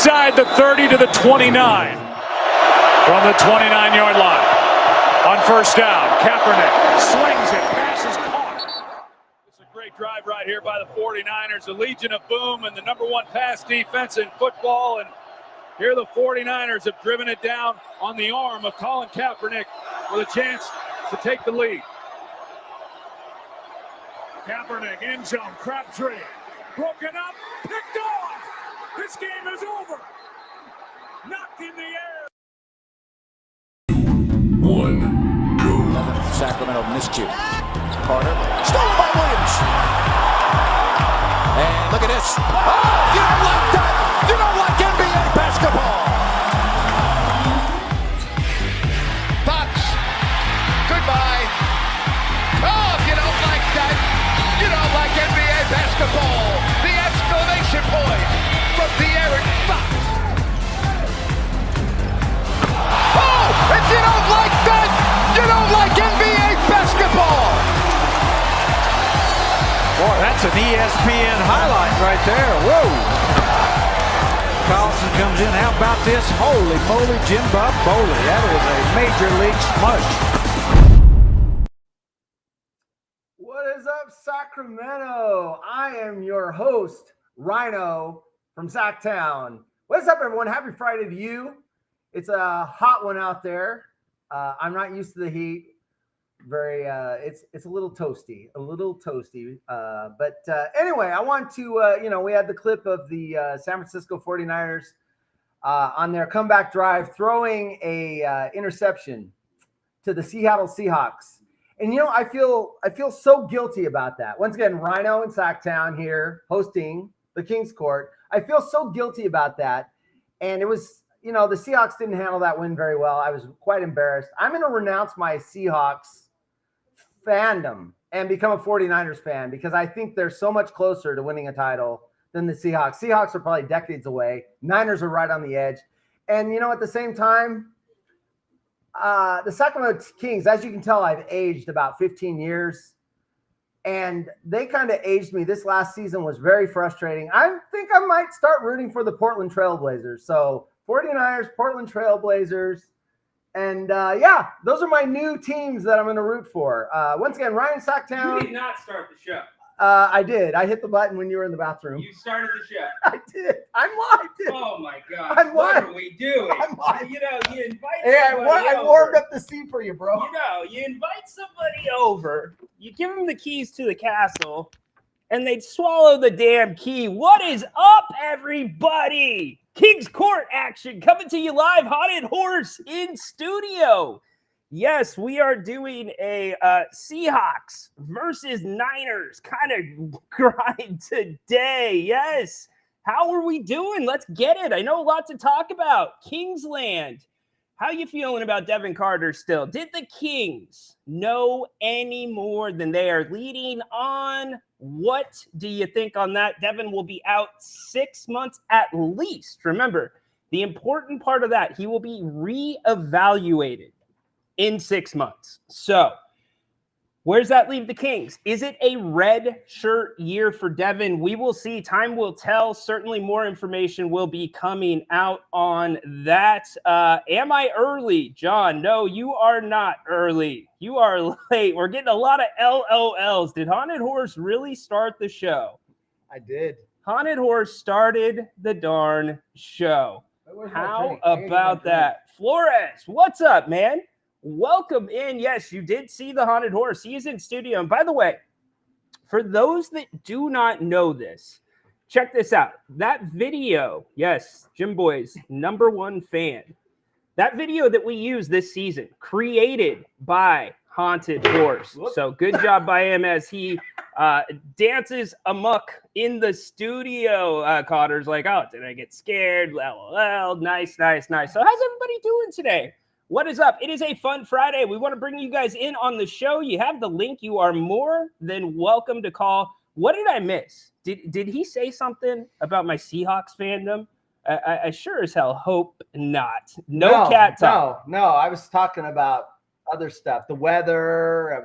inside the 30 to the 29. From the 29-yard line. On first down, Kaepernick slings it, passes caught. It's a great drive right here by the 49ers, the Legion of Boom and the number one pass defense in football. And here the 49ers have driven it down on the arm of Colin Kaepernick with a chance to take the lead. Kaepernick, end zone, Crabtree, broken up, picked off. This game is over. Knocked in the air. 1, go. Sacramento miscue. Carter, stolen by Williams. And look at this. Oh, you don't like that. You don't like NBA basketball. Fox, goodbye. Oh, if you don't like that, you don't like NBA basketball. The exclamation point from De'Aaron Fox. Oh, if you don't like that, you don't like NBA basketball. Boy, that's an ESPN highlight right there. Whoa. Carlson comes in. How about this? Holy moly, Jim Bob Foley. That was a major league smush. What is up, Sacramento? I am your host, Rhino from Sacktown. What's up, everyone? Happy Friday to you. It's a hot one out there. I'm not used to the heat. It's a little toasty, but anyway, I want to, we had the clip of the San Francisco 49ers on their comeback drive, throwing a interception to the Seattle Seahawks. And, I feel so guilty about that. Once again, Rhino in Sacktown here hosting the King's Court. I feel so guilty about that. And it was, the Seahawks didn't handle that win very well. I was quite embarrassed. I'm going to renounce my Seahawks fandom and become a 49ers fan because I think they're so much closer to winning a title than the Seahawks. Seahawks are probably decades away. Niners are right on the edge. And, at the same time, the Sacramento Kings, as you can tell, I've aged about 15 years. And they kind of aged me. This last season was very frustrating. I think I might start rooting for the Portland Trailblazers. So 49ers, Portland Trailblazers. And, those are my new teams that I'm going to root for. Once again, Ryan Sacktown. You did not start the show. I did. I hit the button when you were in the bathroom. You started the show. I did. I'm live. Oh, my God. I'm what live. are we doing? I'm live. You invite Hey, somebody I over. warmed up the seat for you, bro. You invite somebody over. You give them the keys to the castle, and they'd swallow the damn key. What is up, everybody? King's Court action coming to you live. Haunted Horse in studio. Yes, we are doing a Seahawks versus Niners kind of grind today. Yes. How are we doing? Let's get it. I know a lot to talk about. Kingsland. How you feeling about Devin Carter still? Did the Kings know any more than they are leading on? What do you think on that? Devin will be out 6 months at least. Remember, the important part of that, he will be reevaluated in 6 months. So, where's that leave the Kings? Is it a red shirt year for Devin? We will see. Time will tell. Certainly more information will be coming out on that. Am I early, John? No, you are not early. You are late. We're getting a lot of LOLs. Did Haunted Horse really start the show? I did. Haunted Horse started the darn show. How about that? Flores, what's up, man? Welcome in. Yes, you did see the Haunted Horse. He is in studio. And by the way, for those that do not know this, check this out. That video, yes, Jim Boy's #1 fan. That video that we use this season, created by Haunted Horse. So good job by him as he dances amok in the studio. Cotter's like, oh, did I get scared? LOL. Nice. So how's everybody doing today? What is up? It is a fun Friday. We want to bring you guys in on the show. You have the link. You are more than welcome to call. What did I miss? Did he say something about my Seahawks fandom? I sure as hell hope not. No cat talk. No. I was talking about other stuff. The weather.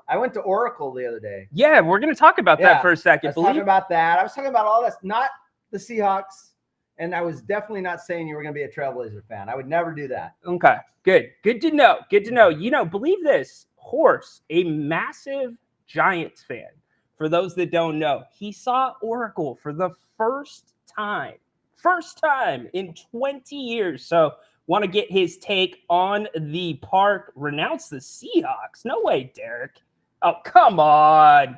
I went to Oracle the other day. Yeah, we're going to talk about that for a second. I was talking about that. I was talking about all this, not the Seahawks. And I was definitely not saying you were going to be a Trailblazer fan. I would never do that. Okay, good. Good to know. Good to know. You know, believe this, Horse, a massive Giants fan. For those that don't know, he saw Oracle for the first time in 20 years. So want to get his take on the park. Renounce the Seahawks. No way, Derek. Oh, come on.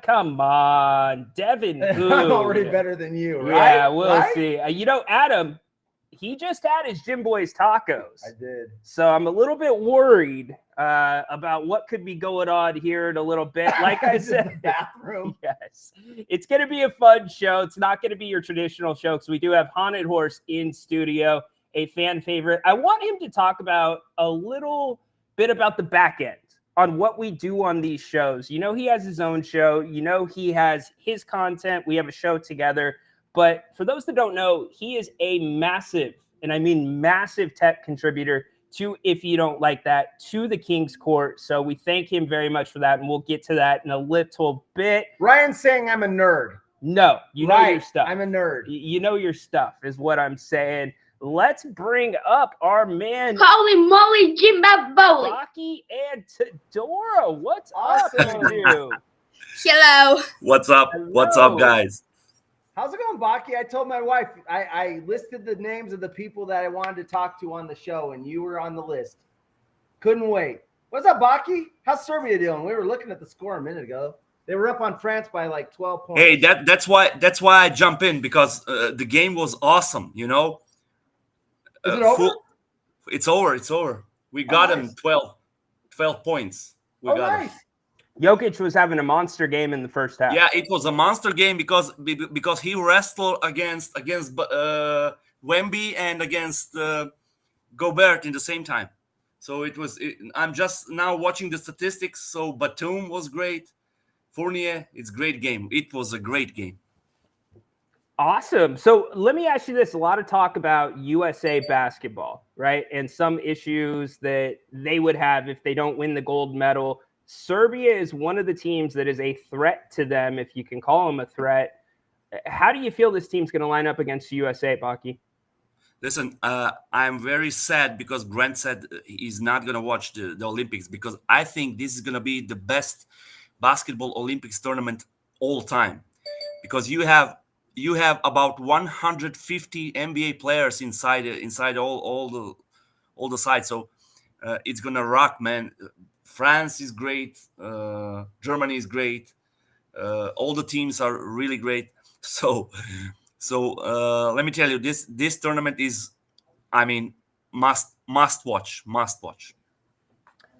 Devin Hood. I'm already better than you, right? Yeah, we'll see. You know, Adam, he just had his Jim Boy's tacos. I did. So I'm a little bit worried about what could be going on here in a little bit. Like I said, the bathroom. Yes, it's going to be a fun show. It's not going to be your traditional show because we do have Haunted Horse in studio, a fan favorite. I want him to talk about a little bit about the back end on what we do on these shows. You know, he has his own show. You know, he has his content. We have a show together. But for those that don't know, he is a massive, and I mean massive tech contributor to If You Don't Like That, to the King's Court. So we thank him very much for that, and we'll get to that in a little bit. Ryan's saying I'm a nerd. No, you know your stuff. I'm a nerd. You know your stuff is what I'm saying. Let's bring up our man, Holy moly, Jim Bob Rocky and Tadora. What's Awesome. up with you? Hello. What's up? Hello. What's up, guys? How's it going, Baki? I told my wife, I listed the names of the people that I wanted to talk to on the show, and you were on the list. Couldn't wait. What's up, Baki? How's Serbia doing? We were looking at the score a minute ago. They were up on France by like 12 points. Hey, that's why I jump in, because the game was awesome. You know, Is it over? It's over. It's over. We got nice. him 12 points. We got nice. him. Jokic was having a monster game in the first half. Yeah, it was a monster game because he wrestled against Wemby and against Gobert in the same time. So I'm just now watching the statistics. So Batum was great. Fournier, it's a great game. It was a great game. Awesome. So let me ask you this. A lot of talk about USA basketball, right? And some issues that they would have if they don't win the gold medal. Serbia is one of the teams that is a threat to them, if you can call them a threat. How do you feel this team's going to line up against USA, Baki? Listen, I'm very sad because Grant said he's not going to watch the Olympics, because I think this is going to be the best basketball Olympics tournament all time, because you have about 150 NBA players inside all the sides. So it's going to rock, man. France is great. Germany is great. All the teams are really great. So let me tell you, this tournament is, I mean, must watch.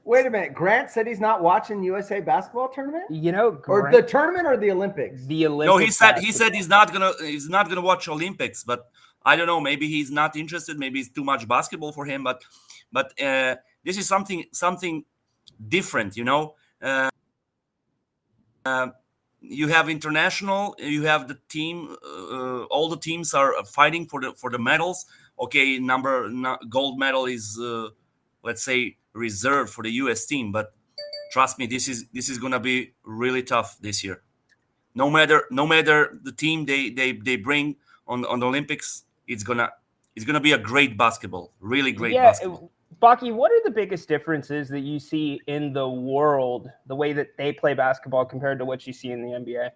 Wait a minute. Grant said he's not watching USA basketball tournament? You know, Or the tournament or the Olympics? The Olympics. No, he said he's not gonna watch Olympics, but I don't know. Maybe he's not interested. Maybe it's too much basketball for him. But this is something different, you know. You have international. You have the team. All the teams are fighting for the medals. Okay, gold medal is let's say reserved for the U.S. team, but trust me, this is gonna be really tough this year. No matter the team they bring on the Olympics, it's gonna be a great basketball, really great basketball. Baki, what are the biggest differences that you see in the world, the way that they play basketball compared to what you see in the NBA?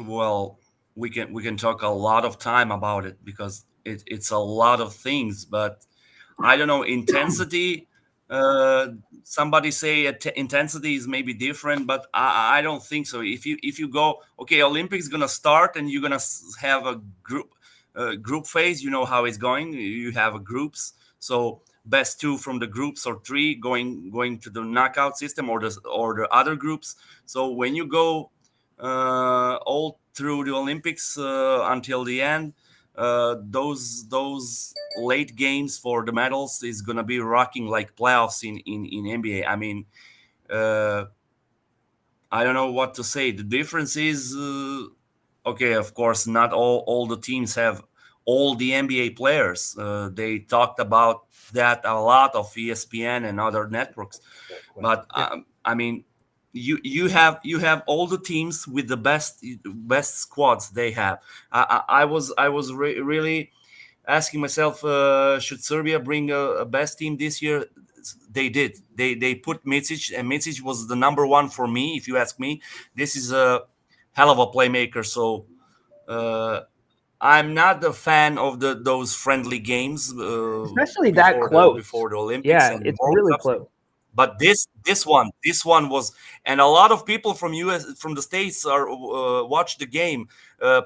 Well, we can talk a lot of time about it because it's a lot of things, but I don't know, intensity. Somebody say intensity is maybe different, but I don't think so. If you go, okay, Olympics gonna start and you're gonna have a group phase. You know how it's going. You have groups, so best two from the groups or three going to the knockout system or the other groups. So when you go all through the Olympics until the end, those late games for the medals is gonna be rocking like playoffs in NBA. I mean, I don't know what to say. The difference is, okay, of course, not all the teams have all the NBA players. They talked about that a lot of ESPN and other networks, but I mean, you have all the teams with the best squads they have. I was really asking myself, should Serbia bring a best team this year? They did. They put Micic, and Micic was the number one for me. If you ask me, this is a hell of a playmaker. So I'm not a fan of those friendly games, Especially that close before the Olympics. Yeah, and it's World really Cups. close. But this one was, and a lot of people from the States are watch the game.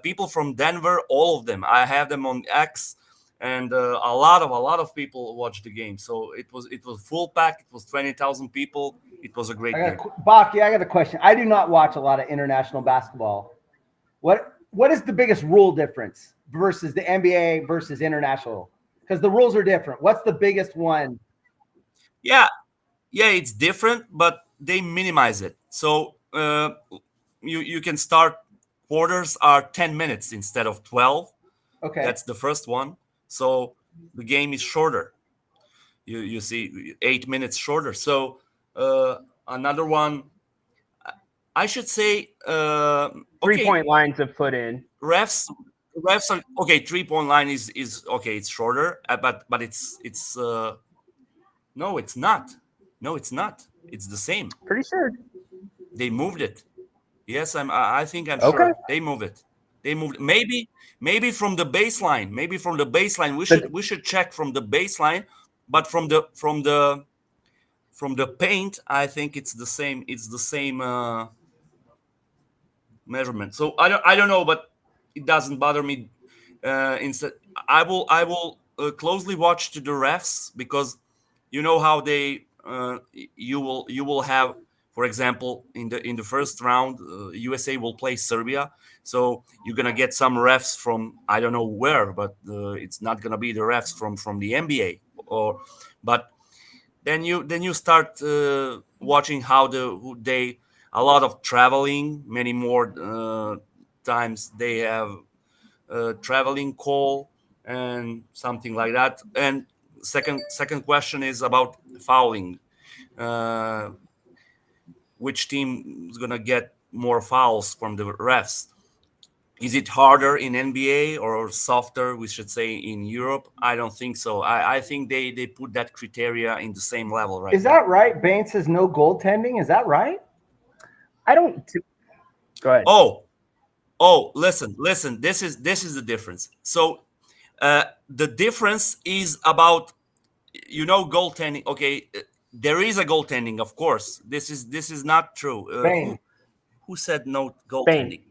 People from Denver, all of them. I have them on X, and a lot of people watch the game. So it was full pack. It was 20,000 people. It was a great game. Baki, I got a question. I do not watch a lot of international basketball. What is the biggest rule difference versus the NBA versus international? Because the rules are different. What's the biggest one? Yeah, it's different, but they minimize it. So you can start, quarters are 10 minutes instead of 12. Okay. That's the first one. So the game is shorter. You see 8 minutes shorter. So another one, I should say, 3-point lines have put in. refs are okay. 3-point line is okay. It's shorter, but it's no, it's not. No, it's not. It's the same. Pretty sure. They moved it. Yes, I think I'm Okay. sure they moved it. They moved maybe from the baseline. Maybe from the baseline. We should check from the baseline, but from the paint, I think it's the same. It's the same measurement. So I don't know, but it doesn't bother me. Instead, I will closely watch to the refs, because you know how they you will have, for example, in the first round, USA will play Serbia. So you're gonna get some refs from I don't know where, but it's not gonna be the refs from the NBA. But then you start watching how a lot of traveling, many more times they have traveling call and something like that. And second question is about fouling. Which team is gonna get more fouls from the refs? Is it harder in NBA or softer, we should say, in Europe? I don't think so. I think they put that criteria in the same level, right? Is that right? Bain says no goaltending. Is that right? I don't. Go ahead. Oh, listen. This is the difference. So the difference is about, goaltending. Okay, there is a goaltending, of course. This is not true. Bain. Who said no goaltending?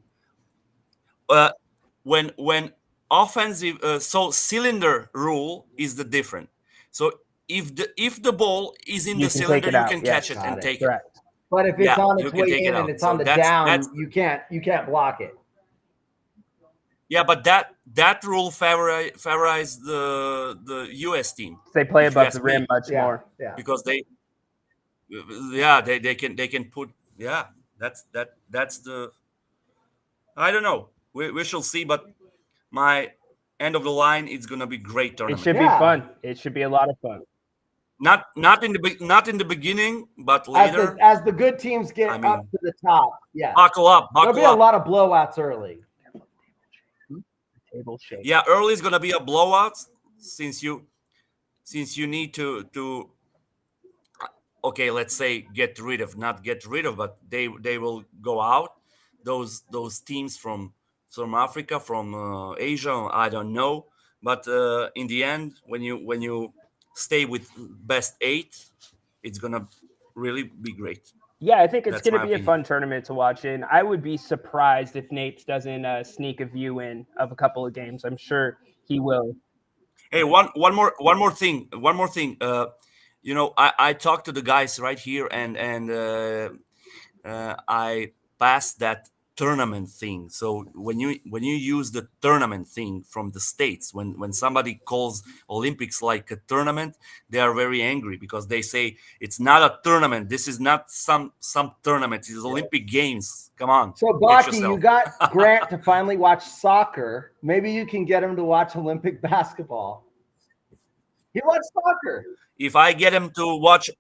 When offensive, so cylinder rule is the different. So if the ball is in the cylinder, you can catch it and take it. But if it's on its way in and it's on the down, you can't block it. Yeah, but that rule favorize the US team. They play above the rim much more. Yeah. Because they can put, that's the, I don't know. We shall see, but my end of the line, it's gonna be great tournament. It should be fun. It should be a lot of fun. Not in the beginning, but later. As the good teams get up to the top, buckle up. There'll be a lot of blowouts early. Table shape. Yeah, early is gonna be a blowout, since you need to okay, let's say not get rid of, but they will go out. Those teams from Africa, from Asia, I don't know, but in the end, when you stay with best 8, it's gonna really be great. Yeah, I think it's That's going to my be a opinion. fun tournament to watch in. I would be surprised if Nate doesn't sneak a view in of a couple of games. I'm sure he will. Hey, one more thing. I talked to the guys right here, and I passed that tournament thing. So when you use the tournament thing from the States, when somebody calls Olympics like a tournament, they are very angry, because they say it's not a tournament. This is not some tournament. It's Olympic Games. Come on. So Baki, you got Grant to finally watch soccer. Maybe you can get him to watch Olympic basketball. He watched soccer. If I get him to watch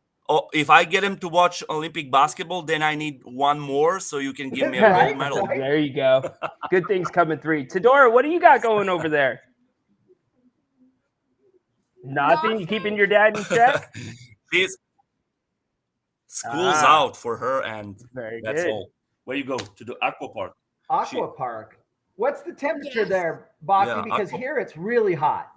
if I get him to watch Olympic basketball, then I need one more, so you can give me a Right, gold medal. right. There you go. Good things coming through. Tadora, what do you got going over there? Nothing. You keeping your dad in check? She's school's Ah. out for her, and Very that's good. all. Where you go to the aqua park? Aqua Park. What's the temperature Yes. there, Baki? Yeah, Because Aqua- here it's really hot.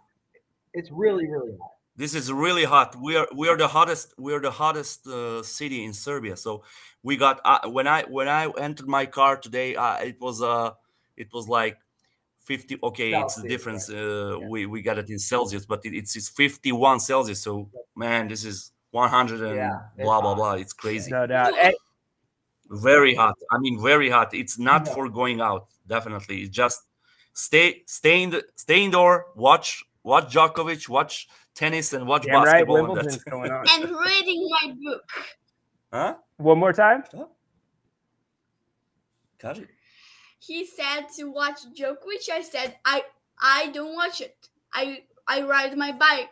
It's really, really hot. This is really hot. We are the hottest. We are the hottest city in Serbia. So we got when I entered my car today, it was like 50. Okay, it's the Celsius, difference. right. We got it in Celsius, but it's 51 Celsius. So man, this is 100 and Yeah, it's blah blah hot. blah. It's crazy. No doubt. Hey, Very hot. I mean, very hot. It's not No. for going out. Definitely, it's just stay indoor. Watch Djokovic. Watch tennis and watch damn right, basketball. And Wimbledon's that's And going on. reading my book. huh? One more time. Got it. He said to watch Djokovic. I said I don't watch it. I ride my bike.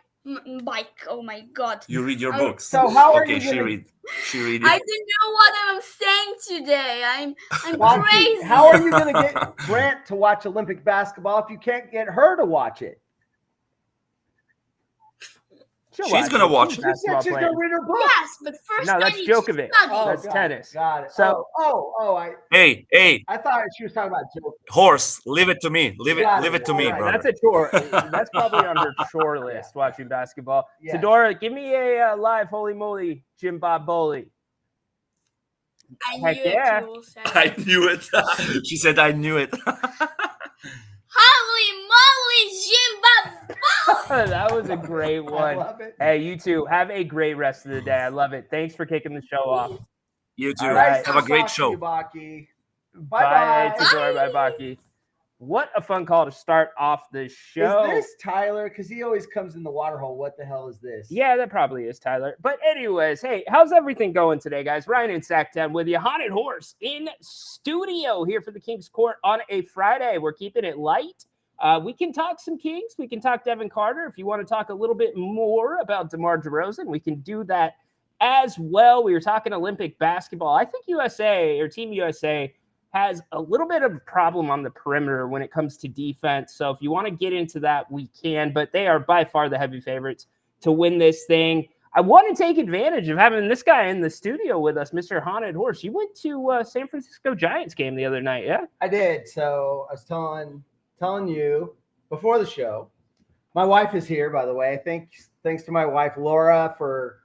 Bike. Oh my god. You read your Oh, books. So how are Okay, you she gonna- read. She read I it. don't know what I'm saying today. I'm Baki, crazy. how are you going to get Grant to watch Olympic basketball if you can't get her to watch it? She'll She's gonna watch She's it. a She said basketball she's player. going to read her book. Yes, but first No, I that's need to Djokovic. study. Oh, That's got tennis. It, got it. So- Hey, I thought she was talking about Djokovic. horse, leave it to me. Leave Got it it. to me, All right. brother. That's a chore. That's probably on her chore list, watching basketball. Yeah. Tadora, give me a live holy moly Jim Bob Bowley. I Heck knew yeah. it. You will say. I knew it. She said I knew it. Holy moly, Jim Bob! That was a great I one. love it. Hey, you two, have a great rest of the day. I love it. Thanks for kicking the show off. You too. All right. Have a great Talk to show. you, Baki. Bye, Bye-bye. Tadora. Bye, Baki. What a fun call to start off the show. Is this Tyler? Because he always comes in the water hole. What the hell is this? Yeah, that probably is, Tyler. But anyways, hey, how's everything going today, guys? Ryan and Sacktown with you. Haunted Horse in studio here for the Kings Court on a Friday. We're keeping it light. We can talk some Kings. We can talk Devin Carter. If you want to talk a little bit more about DeMar DeRozan, we can do that as well. We were talking Olympic basketball. I think USA or Team USA has a little bit of a problem on the perimeter when it comes to defense. So if you want to get into that, we can, but they are by far the heavy favorites to win this thing. I want to take advantage of having this guy in the studio with us, Mr. Haunted Horse. You went to San Francisco Giants game the other night, yeah? I did. So I was telling you before the show. My wife is here, by the way. Thanks to my wife Laura for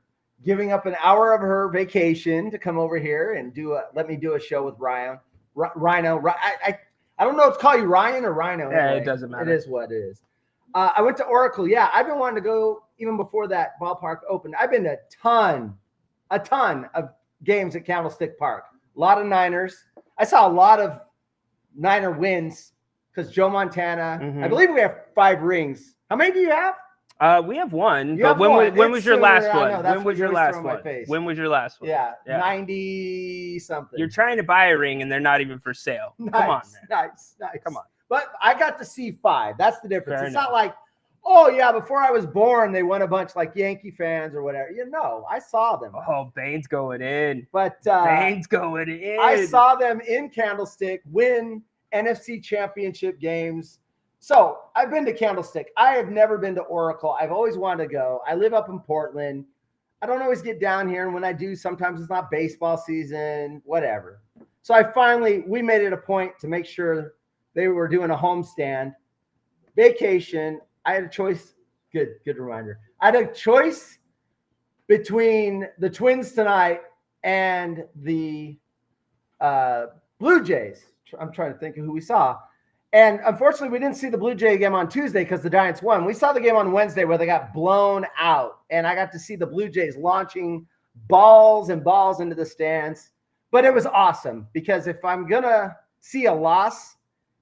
giving up an hour of her vacation to come over here and let me do a show with Rhino. I don't know if to call you Ryan or Rhino. Yeah, anyway. it doesn't matter. It is what it is. I went to Oracle. Yeah, I've been wanting to go even before that ballpark opened. I've been to a ton of games at Candlestick Park. A lot of Niners. I saw a lot of Niner wins because Joe Montana. Mhm. I believe we have 5 rings. How many do you have? We have one. You but have when one. when was It's your sooner, last I know, one? that's When what was your you're last throwing in my one? face. When was your last one? Yeah, Yeah. 90 something. You're trying to buy a ring and they're not even for sale. nice, Come on, man. nice. Come on. But I got to see 5. That's the difference. Fair It's enough. not like, oh yeah, before I was born, they won a bunch like Yankee fans or whatever. You know, I saw them. Oh, Bane's going in. But Bane's going in. I saw them in Candlestick win NFC championship games. So I've been to Candlestick. I have never been to Oracle. I've always wanted to go. I live up in Portland. I don't always get down here. And when I do, sometimes it's not baseball season, whatever. So we made it a point to make sure they were doing a homestand vacation. I had a choice. Good reminder. I had a choice between the Twins tonight and the Blue Jays. I'm trying to think of who we saw. And unfortunately, we didn't see the Blue Jay game on Tuesday because the Giants won. We saw the game on Wednesday where they got blown out. And I got to see the Blue Jays launching balls and balls into the stands. But it was awesome because if I'm going to see a loss,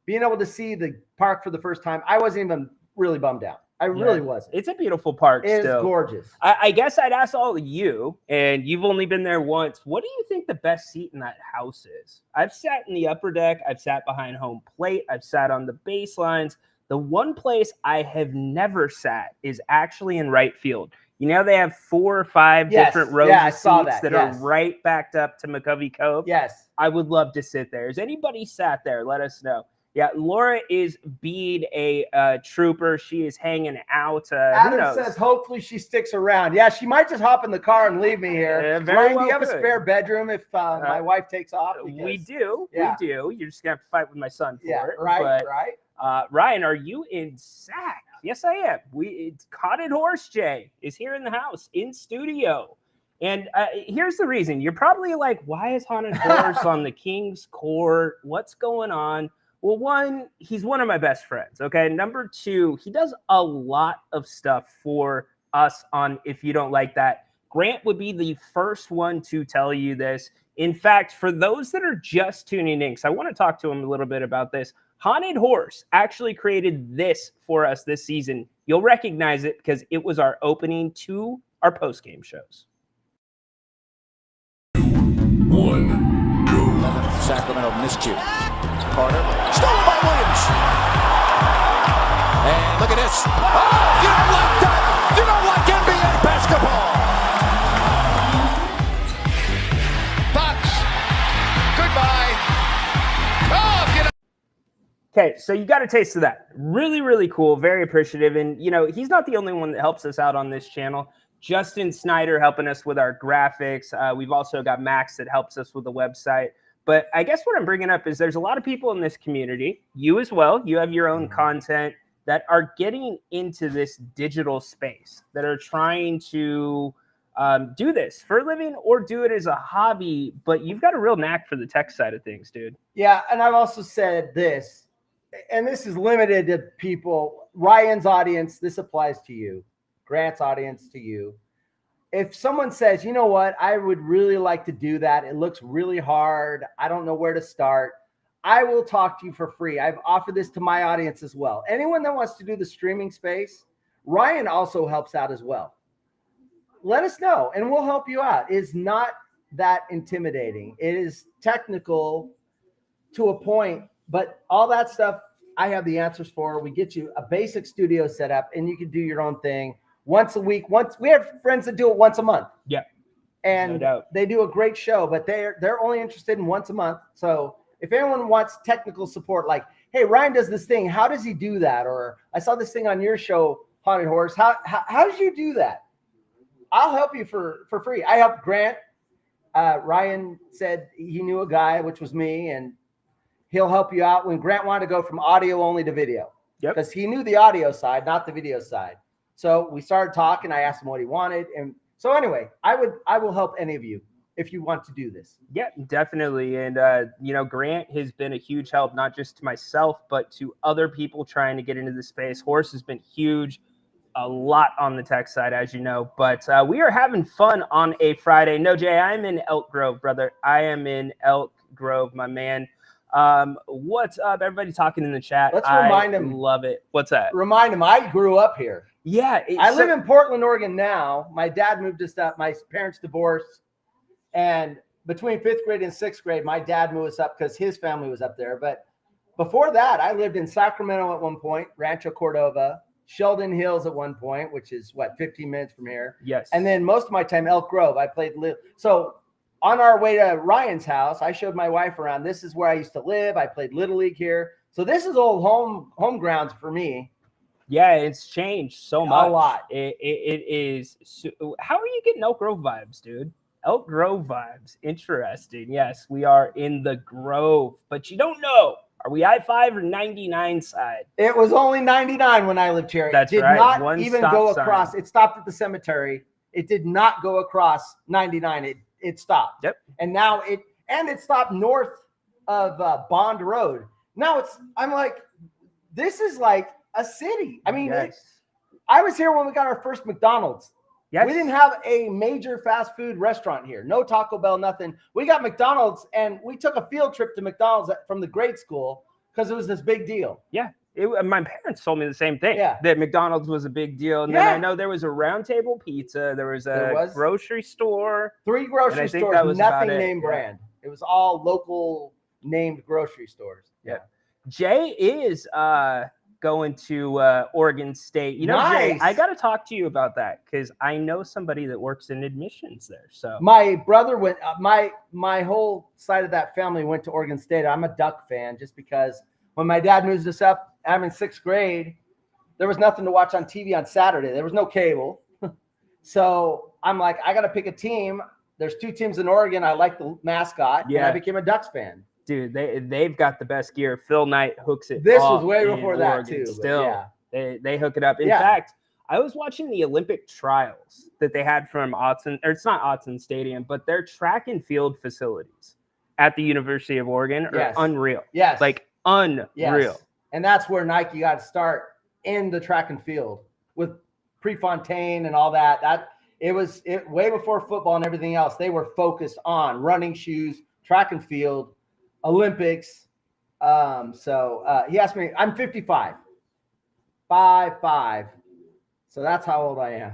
being able to see the park for the first time, I wasn't even really bummed out. I really wasn't. It's a beautiful park It is still. gorgeous. I guess I'd ask all of you, and you've only been there once. What do you think the best seat in that house is? I've sat in the upper deck. I've sat behind home plate. I've sat on the baselines. The one place I have never sat is actually in right field. You know, they have 4 or 5 Yes. different rows Yeah, I of saw seats that. that Yes. are right backed up to McCovey Cove. Yes. I would love to sit there. Has anybody sat there? Let us know. Yeah, Laura is being a trooper. She is hanging out. Who Adam knows? says hopefully she sticks around. Yeah, she might just hop in the car and leave me here. Very Ryan, well do you have a could. spare bedroom if my wife takes off? We Because- do. yeah. We do. You're just going to have to fight with my son for Yeah, it. right, But, right. Ryan, are you in SAC? Yes, I am. It's Cotted Horse Jay is here in the house, in studio. And here's the reason. You're probably like, why is Haunted Horse on the King's Court? What's going on? Well, one, he's one of my best friends, okay? Number 2, he does a lot of stuff for us on If You Don't Like That. Grant would be the first one to tell you this. In fact, for those that are just tuning in, because I want to talk to him a little bit about this, Haunted Horse actually created this for us this season. You'll recognize it because it was our opening to our post-game shows. 1, go. Sacramento miscue. Carter. Stolen by Williams. And look at this. Oh, you don't like that. You don't like NBA basketball. Fox, goodbye. Oh, you know. Okay, so you got a taste of that. Really, really cool. Very appreciative. And, you know, he's not the only one that helps us out on this channel. Justin Snyder helping us with our graphics. We've also got Max that helps us with the website. But I guess what I'm bringing up is there's a lot of people in this community, you as well, you have your own content that are getting into this digital space, that are trying to do this for a living or do it as a hobby, but you've got a real knack for the tech side of things, dude. Yeah, and I've also said this, and this is limited to people. Ryan's audience, this applies to you. Grant's audience, to you. If someone says, you know what, I would really like to do that. It looks really hard. I don't know where to start. I will talk to you for free. I've offered this to my audience as well. Anyone that wants to do the streaming space, Ryan also helps out as well. Let us know and we'll help you out. It's not that intimidating. It is technical to a point, but all that stuff I have the answers for. We get you a basic studio set up and you can do your own thing once a week. We have friends that do it once a month. Yeah. And No doubt. they do a great show, but they're only interested in once a month. So if anyone wants technical support, like, hey, Ryan does this thing, how does he do that? Or I saw this thing on your show, Haunted Horse. How did you do that? I'll help you for free. I helped Grant. Ryan said he knew a guy, which was me, and he'll help you out when Grant wanted to go from audio only to video. Yep. Because he knew the audio side, not the video side. So we started talking. I asked him what he wanted. And so anyway, I will help any of you if you want to do this. Yeah, definitely. And, you know, Grant has been a huge help, not just to myself, but to other people trying to get into the space. Horse has been huge, a lot on the tech side, as you know. But we are having fun on a Friday. No, Jay, I'm in Elk Grove, brother. I am in Elk Grove, my man. What's up? Everybody talking in the chat. Let's remind him. Love it. What's that? Remind him, I grew up here. Yeah. I live in Portland, Oregon now. My dad moved us up. My parents divorced. And between 5th grade and 6th grade, my dad moved us up because his family was up there. But before that, I lived in Sacramento at one point, Rancho Cordova, Sheldon Hills at one point, which is 15 minutes from here. Yes. And then most of my time, Elk Grove. I played so on our way to Ryan's house, I showed my wife around. This is where I used to live. I played Little League here. So this is old home grounds for me. Yeah, it's changed so much. A lot. It is. How are you getting Elk Grove vibes, dude? Elk Grove vibes. Interesting. Yes, we are in the Grove, but you don't know. Are we I-5 or 99 side? It was only 99 when I lived here. That's it did right. not One even stop go sign. across. It stopped at the cemetery. It did not go across 99. It stopped. Yep. And now it stopped north of Bond Road. Now I'm like, this is like a city. I mean, yes. I was here when we got our first McDonald's. Yes. We didn't have a major fast food restaurant here. No Taco Bell, nothing. We got McDonald's, and we took a field trip to McDonald's from the grade school because it was this big deal. Yeah. My parents told me the same thing. Yeah. That McDonald's was a big deal. And then I know there was a Round Table Pizza. There was a grocery store. 3 grocery And I think stores, that was about nothing it. name Yeah. brand. It was all local named grocery stores. Yeah. Jay is going to Oregon State. You know, Jay, Nice. I got to talk to you about that because I know somebody that works in admissions there. So My brother went. My whole side of that family went to Oregon State. I'm a Duck fan just because when my dad moved us up, I'm in 6th grade. There was nothing to watch on TV on Saturday. There was no cable, so I'm like, I got to pick a team. There's 2 teams in Oregon. I like the mascot, and I became a Ducks fan. dude, they've got the best gear. Phil Knight hooks it. This up was way in before that Oregon. too. but Still, yeah. they hook it up. In Yeah. fact, I was watching the Olympic trials that they had from Autzen, or it's not Autzen Stadium, but their track and field facilities at the University of Oregon are Yes. unreal. Yes. Like unreal. Yes. And that's where Nike got to start in the track and field with Prefontaine and all that. It was way before football and everything else. They were focused on running shoes, track and field, Olympics. So he asked me, I'm 55. 5'5". So that's how old I am.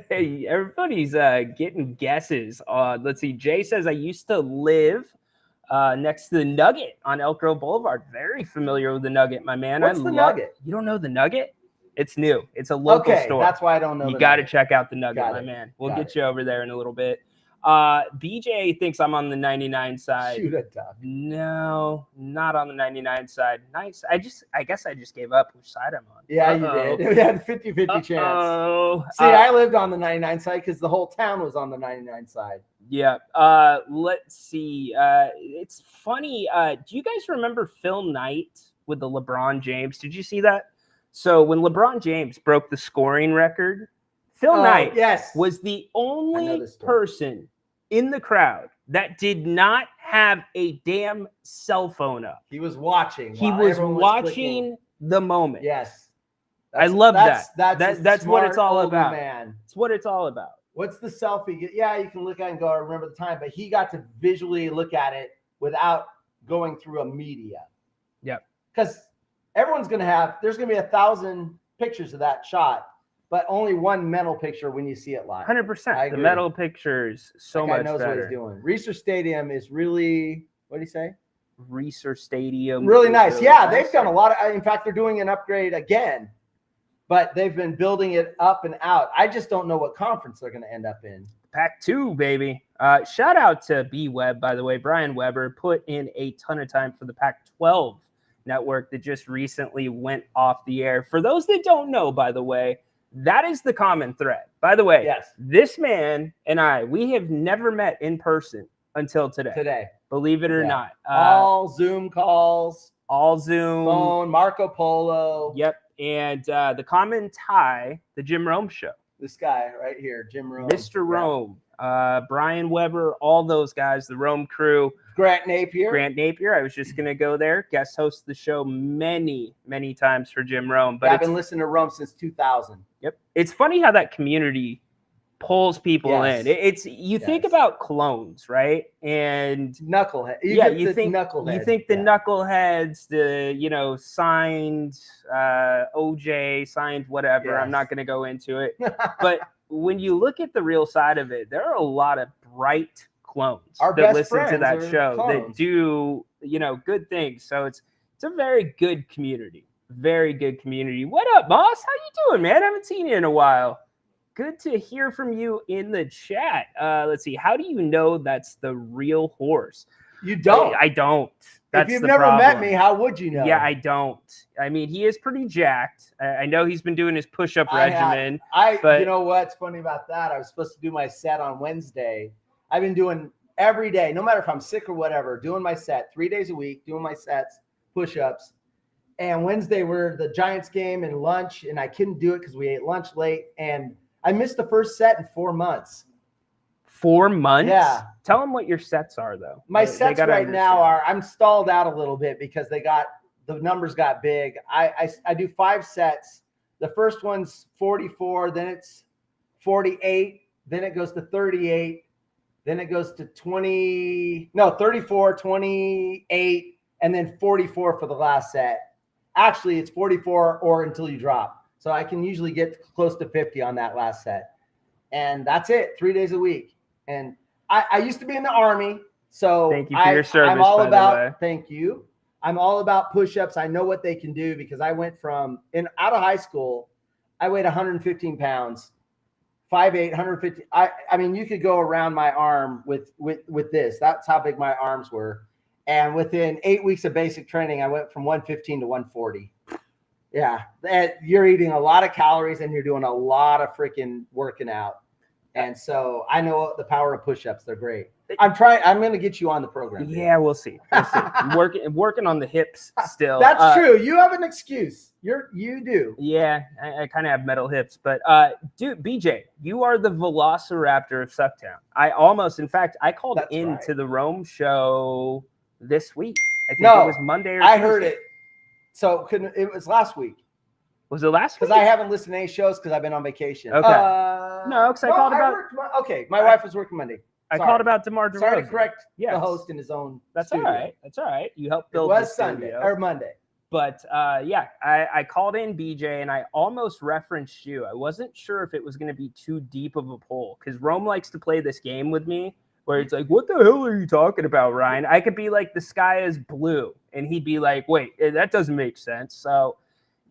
Hey, everybody's getting guesses. Let's see. Jay says, I used to live next to the Nugget on Elk Grove Boulevard. Very familiar with the Nugget, my man. What's the Nugget? You don't know the Nugget? It's new. It's a local Okay, store. that's why I don't know. You the got to Nugget. check out the Nugget, Got my it. man. We'll Got get it. you over there in a little bit. BJ thinks I'm on the 99 side. Shoot a duck. No, not on the 99 side. Nice. I guess I just gave up which side I'm on. Yeah, Uh-oh. you did. We had a 50-50 chance. Oh, See, I lived on the 99 side because the whole town was on the 99 side. yeah. Let's see. It's funny. Do you guys remember Phil Knight with the LeBron James? Did you see that? So when LeBron James broke the scoring record, Phil Knight Yes. was the only this story. person in the crowd that did not have a damn cell phone up. He was watching. He while was everyone watching clicking. the moment. Yes. I love that. That's That's what it's smart all older about. Man. It's what it's all about. What's the selfie? Yeah, you can look at it and go, I remember the time, but he got to visually look at it without going through a media. Yep. Because everyone's going to there's going to be 1,000 pictures of that shot, but only one mental picture when you see it live. 100%. I The agree. metal pictures so That guy much knows what better. he's doing. Research Stadium is really, what did he say? Research Stadium. Really is nice. really Yeah, nice. they've done a lot of, in fact, they're doing an upgrade again, but they've been building it up and out. I just don't know what conference they're going to end up in. Pac-2, baby. Shout out to B-Web, by the way. Brian Weber put in a ton of time for the Pac-12 network that just recently went off the air. For those that don't know, by the way, that is the common thread. By the way, Yes. this man and I, we have never met in person until today. Today. Believe it or Yeah. not. All Zoom calls, All Zoom. phone, Marco Polo. Yep. And the common tie, the Jim Rome show. This guy right here, Jim Rome. Mr. Yeah. Rome, Brian Weber, all those guys, the Rome crew. Grant Napier. Grant Napier. I was just going to go there. Guest host the show many, many times for Jim Rome. But Yeah, I've it's, been listening to Rome since 2000. yep, it's funny how that community pulls people Yes. in. It's you think Yes. about clones, right? And Knucklehead. yeah, get you the think knucklehead. you think the Yeah. knuckleheads, the signed OJ, signed whatever. I'm Yes. not going to go into it, but when you look at the real side of it, there are a lot of bright clones Our that best listen to friends that are show that clones. do good things. So it's a very good community. Very good community. What up, boss? How you doing, man? I haven't seen you in a while. Good to hear from you in the chat. Let's see. How do you know that's the real horse? You don't. I don't. That's if you've the never problem. met me, how would you know? Yeah, I don't. I mean, he is pretty jacked. I know he's been doing his push-up I have- regimen. You but- know what's funny about that? I was supposed to do my set on Wednesday. I've been doing every day, no matter if I'm sick or whatever, doing my set 3 days a week, doing my sets, push-ups. And Wednesday were the Giants game and lunch, and I couldn't do it because we ate lunch late. And I missed the first set in 4 months. 4 months? Yeah. Tell them what your sets are, though. My They sets gotta right now understand. I'm stalled out a little bit because the numbers got big. I do 5 sets. The first one's 44, then it's 48, then it goes to 38, then it goes to 34, 28, and then 44 for the last set. Actually, it's 44 or until you drop. So I can usually get close to 50 on that last set. And that's it, 3 days a week. And I used to be in the Army. So Thank you for your service, I'm all by the about, way. thank you. I'm all about push-ups. I know what they can do because I went from out of high school, I weighed 115 pounds, 5'8", 150. I mean, you could go around my arm with this. That's how big my arms were. And within 8 weeks of basic training, I went from 115 to 140. Yeah, you're eating a lot of calories and you're doing a lot of freaking working out. And so I know the power of push-ups. They're great. I'm going to get you on the program. Yeah, we'll see. I'm working on the hips still. That's true. You have an excuse. You do. Yeah, I kind of have metal hips, but dude, BJ, you are the Velociraptor of Sucktown. In fact, I called to the Rome show this week. I think it was Monday or I Tuesday. heard it. So it was last week. Was it last week? Because I haven't listened to any shows because I've been on vacation. Okay. No, because I called about. My wife was working Monday. I called about DeMar DeRozan. Sorry to correct the host in his own. That's studio. all right. That's all right. You helped build. It was the Sunday studio. or Monday. But I called in BJ and I almost referenced you. I wasn't sure if it was going to be too deep of a pull because Rome likes to play this game with me where it's like, what the hell are you talking about, Ryan? I could be like, the sky is blue. And he'd be like, wait, that doesn't make sense. So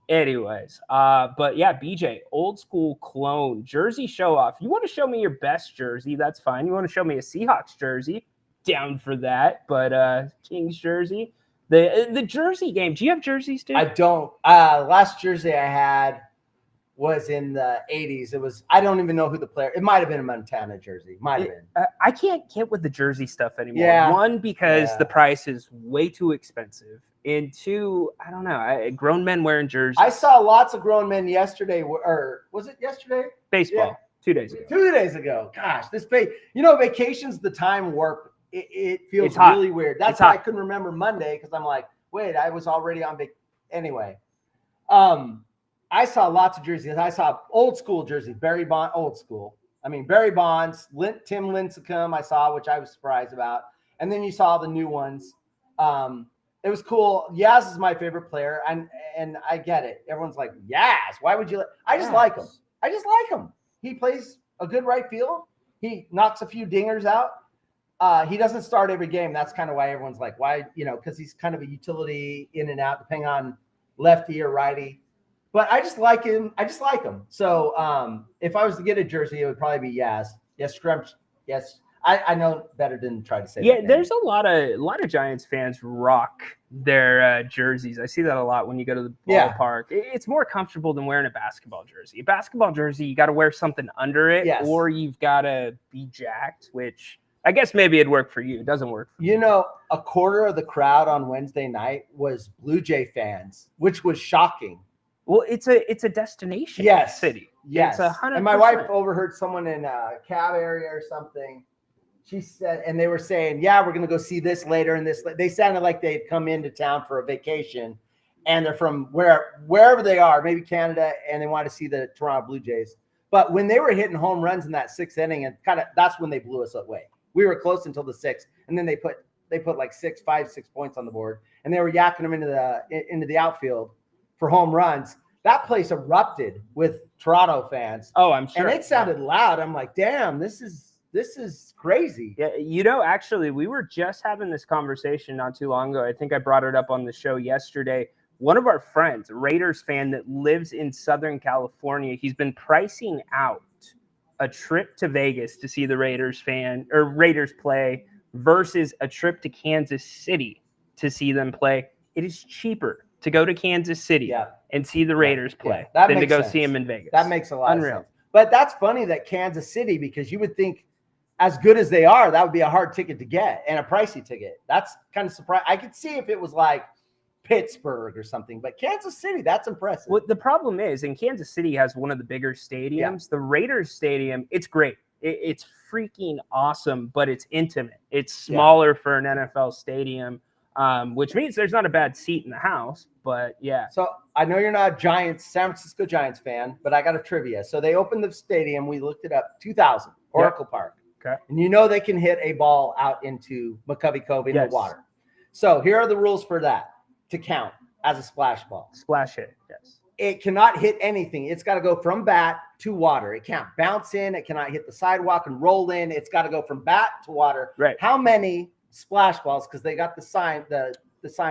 anyways, but yeah, BJ, old school clone, jersey show off. You want to show me your best jersey? That's fine. You want to show me a Seahawks jersey? Down for that. But Kings jersey. The jersey game. Do you have jerseys, dude? I don't. Last jersey I had was in the 80s. It was, I don't even know who the player. It might have been a Montana jersey. Might have been. I can't get with the jersey stuff anymore. Yeah. One, because the price is way too expensive. And two, I don't know. Grown men wearing jerseys. I saw lots of grown men yesterday. Or was it yesterday? Baseball. Yeah. 2 days ago. 2 days ago. Gosh, vacation's the time warp. It feels really weird. That's why I couldn't remember Monday because I'm like, wait, I was already on vacation. Anyway, I saw lots of jerseys. I saw old school jerseys, Barry Bonds, old school. I mean, Barry Bonds, Tim Lincecum I saw, which I was surprised about. And then you saw the new ones. It was cool. Yaz is my favorite player, and I get it. Everyone's like, Yaz, why would you? I just like him. I just like him. He plays a good right field. He knocks a few dingers out. He doesn't start every game. That's kind of why everyone's like, why? Because he's kind of a utility in and out, depending on lefty or righty. But I just like him. So if I was to get a jersey, it would probably be Yaz. Yes, Scrump. Yes. I know better than try to say. Yeah, there's a lot of Giants fans rock their jerseys. I see that a lot when you go to the ballpark. It's more comfortable than wearing a basketball jersey. A basketball jersey, you got to wear something under it, or you've got to be jacked, which I guess maybe it'd work for you. It doesn't work for me. A quarter of the crowd on Wednesday night was Blue Jay fans, which was shocking. Well, it's a destination city. Yes. It's 100%. And my wife overheard someone in a cab area or something. She said, and they were saying, yeah, we're going to go see this later and this. They sounded like they'd come into town for a vacation and they're from wherever they are, maybe Canada, and they want to see the Toronto Blue Jays. But when they were hitting home runs in that sixth inning, and that's when they blew us away. We were close until the sixth, and then they put like 6 points on the board, and they were yakking them into the outfield for home runs. That place erupted with Toronto fans. Oh, I'm sure. And it sounded loud. I'm like, damn, this is crazy. Yeah, actually, we were just having this conversation not too long ago. I think I brought it up on the show yesterday. One of our friends, a Raiders fan that lives in Southern California, he's been pricing out a trip to Vegas to see the Raiders play versus a trip to Kansas City to see them play. It is cheaper to go to Kansas City and see the Raiders play than to go see them in Vegas. That makes a lot of sense. But that's funny that Kansas City, because you would think as good as they are, that would be a hard ticket to get and a pricey ticket. That's kind of surprising. I could see if it was like Pittsburgh or something, but Kansas City, that's impressive. Well, the problem is, and Kansas City has one of the bigger stadiums. Yeah. The Raiders stadium, it's great. It's freaking awesome, but it's intimate. It's smaller for an NFL stadium, which means there's not a bad seat in the house, but yeah. So I know you're not a San Francisco Giants fan, but I got a trivia. So they opened the stadium. We looked it up, 2000, Oracle Park. Okay. And they can hit a ball out into McCovey Cove in the water. So here are the rules for that to count as a splash ball. Splash hit, yes. It cannot hit anything. It's got to go from bat to water. It can't bounce in. It cannot hit the sidewalk and roll in. It's got to go from bat to water. Right. How many splash balls, because they got the sign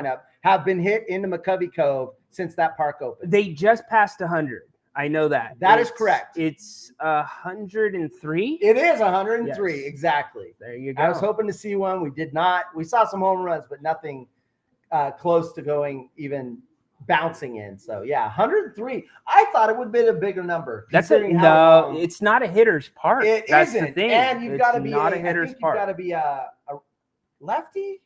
up, have been hit into McCovey Cove since that park opened. They just passed 100. I know that. That is correct. It's 103. It is 103, Yes. exactly. There you go. I was hoping to see one. We did not. We saw some home runs, but nothing close to going even bouncing in. So yeah, 103. I thought it would have been a bigger number. That's considering how long- it's not a hitter's park. That's the isn't. thing. And you've got to be not a hitter's You've park. got to be a lefty.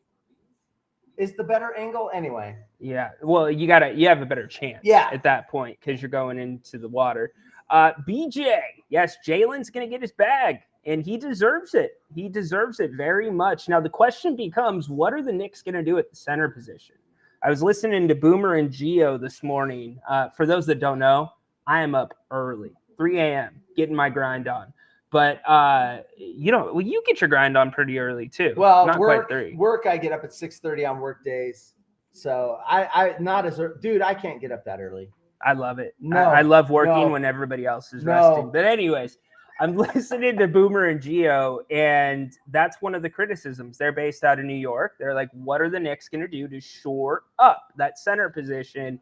Is the better angle anyway? Yeah. Well, you have a better chance. Yeah. At that point, because you're going into the water. BJ, yes, Jalen's gonna get his bag, and he deserves it. He deserves it very much. Now the question becomes, what are the Knicks gonna do at the center position? I was listening to Boomer and Gio this morning. For those that don't know, I am up early, 3 a.m., getting my grind on. But you get your grind on pretty early too. Well, not quite 3. Work, I get up at 6:30 on work days. So I not as dude, I can't get up that early. I love it. No, I love working no. when everybody else is No. resting. But anyways, I'm listening to Boomer and Gio, and that's one of the criticisms. They're based out of New York. They're like, what are the Knicks going to do to shore up that center position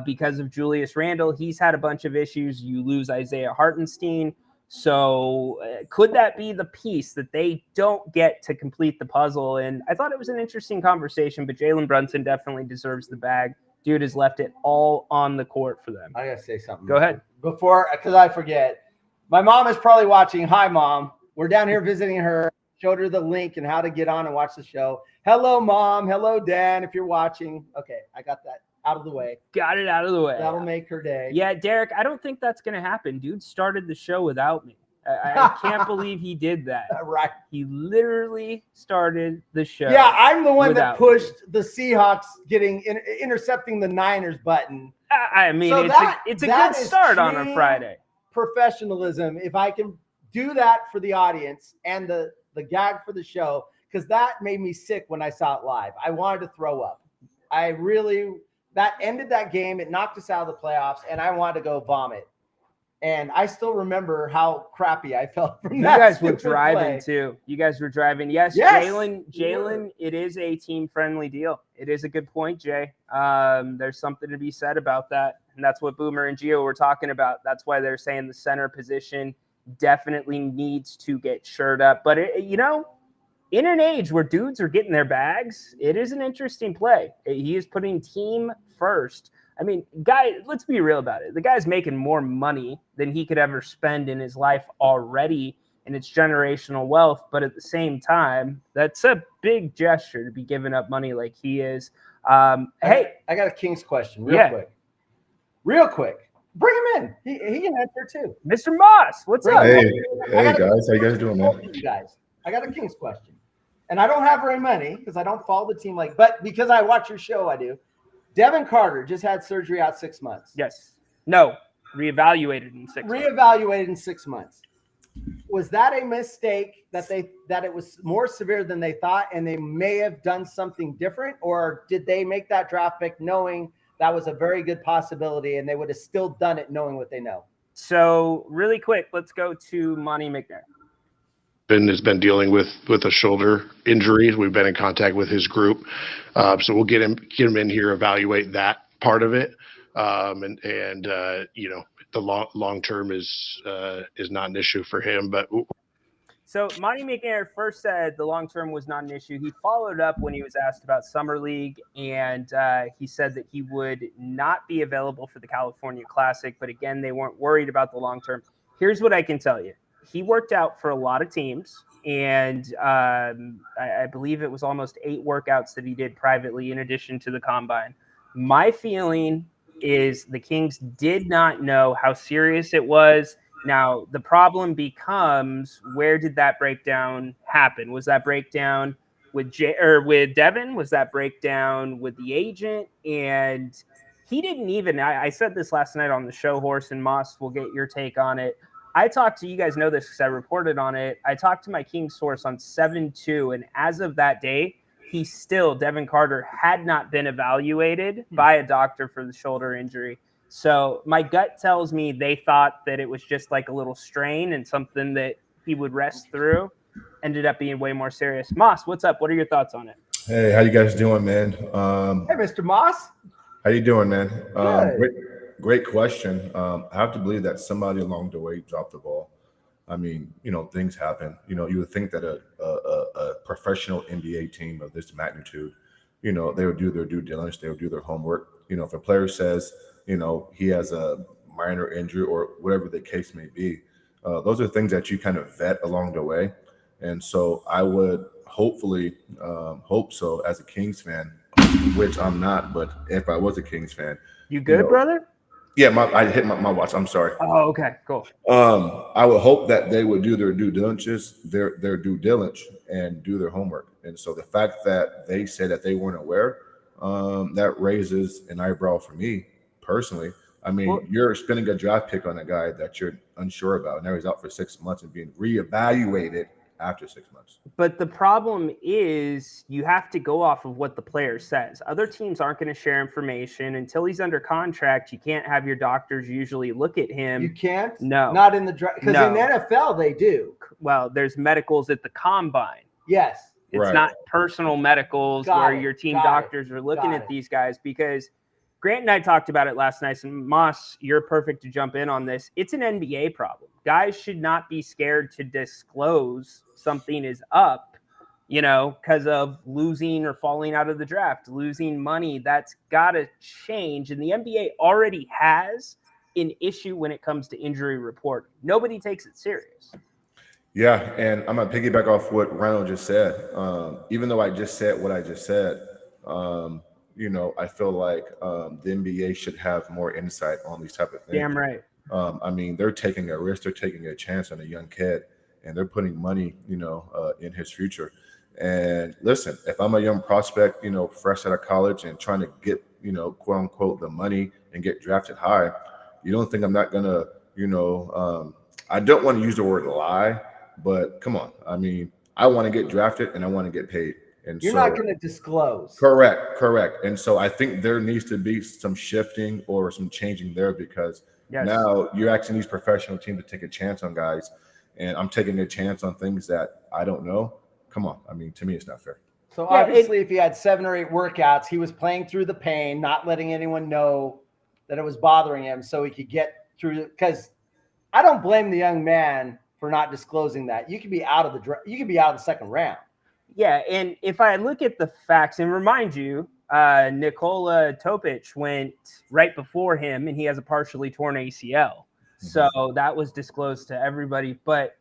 because of Julius Randle? He's had a bunch of issues. You lose Isaiah Hartenstein. So could that be the piece that they don't get to complete the puzzle? And I thought it was an interesting conversation, but Jalen Brunson definitely deserves the bag. Dude has left it all on the court for them. I gotta say something. Go ahead. Before, because I forget. My mom is probably watching. Hi, Mom. We're down here visiting her. Showed her the link and how to get on and watch the show. Hello, Mom. Hello, Dan, if you're watching. Okay, I got that out of the way. Got it out of the way. That'll make her day. Yeah, Derek, I don't think that's going to happen. Dude started the show without me. I can't believe he did that. Right. He literally started the show. Yeah, I'm the one without that pushed the Seahawks intercepting the Niners button. I mean, So it's a that good is start on a true Friday. Professionalism. If I can do that for the audience and the gag for the show, because that made me sick when I saw it live. I wanted to throw up. That ended that game. It knocked us out of the playoffs, and I wanted to go vomit. And I still remember how crappy I felt from that. You guys were stupid driving play. too. You guys were driving. Yes, Yes, Jalen, it is a team-friendly deal. It is a good point, Jay. There's something to be said about that. And that's what Boomer and Gio were talking about. That's why they're saying the center position definitely needs to get shored up. But, in an age where dudes are getting their bags, it is an interesting play. He is putting team first. I mean, let's be real about it. The guy's making more money than he could ever spend in his life already, and it's generational wealth. But at the same time, that's a big gesture to be giving up money like he is. Hey, I got a King's question real quick. Bring him in. He can answer too. Mr. Moss, what's up? Hey guys, how you guys doing, man? You guys, I got a King's question, and I don't have very many because I don't follow the team but because I watch your show, I do. Devin Carter just had surgery out 6 months. Yes. No. Reevaluated in 6 months. Reevaluated in 6 months. Was that a mistake that it was more severe than they thought, and they may have done something different, or did they make that draft pick knowing that was a very good possibility, and they would have still done it knowing what they know? So really quick, let's go to Monty McNair. Has been dealing with a shoulder injury. We've been in contact with his group, so we'll get him in here, evaluate that part of it, and the long term is not an issue for him. But so Monty McNair first said the long term was not an issue. He followed up when he was asked about Summer League, and he said that he would not be available for the California Classic. But again, they weren't worried about the long term. Here's what I can tell you. He worked out for a lot of teams, and I believe it was almost 8 workouts that he did privately in addition to the combine. My feeling is the Kings did not know how serious it was. Now, the problem becomes, where did that breakdown happen? Was that breakdown with Devin? Was that breakdown with the agent? And he didn't even – I said this last night on the show, Horse and Moss. We'll get your take on it. I talked to, you guys know this because I reported on it. I talked to my King source on 7/2, and as of that day, Devin Carter had not been evaluated by a doctor for the shoulder injury. So my gut tells me they thought that it was just like a little strain and something that he would rest through. Ended up being way more serious. Moss, what's up? What are your thoughts on it? Hey, how you guys doing, man? Hey, Mr. Moss. How you doing, man? Good. Great question. I have to believe that somebody along the way dropped the ball. I mean, things happen. You would think that a professional NBA team of this magnitude, they would do their due diligence, they would do their homework. If a player says, he has a minor injury or whatever the case may be, those are things that you kind of vet along the way. And so I would hopefully hope so as a Kings fan, which I'm not, but if I was a Kings fan, You good, brother? yeah, I hit my watch. I'm sorry. Oh, okay, cool. I would hope that they would do their due diligence, their due diligence, and do their homework. And so the fact that they said that they weren't aware, that raises an eyebrow for me personally. I mean, you're spending a draft pick on a guy that you're unsure about. Now he's out for 6 months and being reevaluated after 6 months. But the problem is you have to go off of what the player says. Other teams aren't going to share information until he's under contract. You can't have your doctors usually look at him. You can't? No. Not in the draft. Because No. in the NFL, they do. Well, there's medicals at the combine. Yes. It's Right. not personal medicals Got where it, your team got it, doctors are looking got at it. these guys, because Grant and I talked about it last night. And Moss, you're perfect to jump in on this. It's an NBA problem. Guys should not be scared to disclose something is up, because of losing or falling out of the draft, losing money. That's got to change. And the NBA already has an issue when it comes to injury reporting. Nobody takes it serious. Yeah, and I'm gonna piggyback off what Rhino just said. Even though I just said what I just said, I feel like the NBA should have more insight on these type of things. Damn right. I mean, they're taking a risk, they're taking a chance on a young kid, and they're putting money, in his future. And listen, if I'm a young prospect, fresh out of college and trying to get, quote unquote, the money and get drafted high, you don't think I'm not gonna, I don't want to use the word lie, but come on. I mean, I want to get drafted and I want to get paid. And You're so, not going to disclose. correct. And so I think there needs to be some shifting or some changing there, because Yes. now you're asking these professional teams to take a chance on guys, and I'm taking a chance on things that I don't know. Come on. I mean, to me, it's not fair. So Yeah, obviously, if he had 7 or 8 workouts, he was playing through the pain, not letting anyone know that it was bothering him, so he could get through. Because I don't blame the young man for not disclosing that. You could be out of the you could be out of the second round. Yeah, and if I look at the facts and remind you, Nikola Topic went right before him, and he has a partially torn ACL. So that was disclosed to everybody. But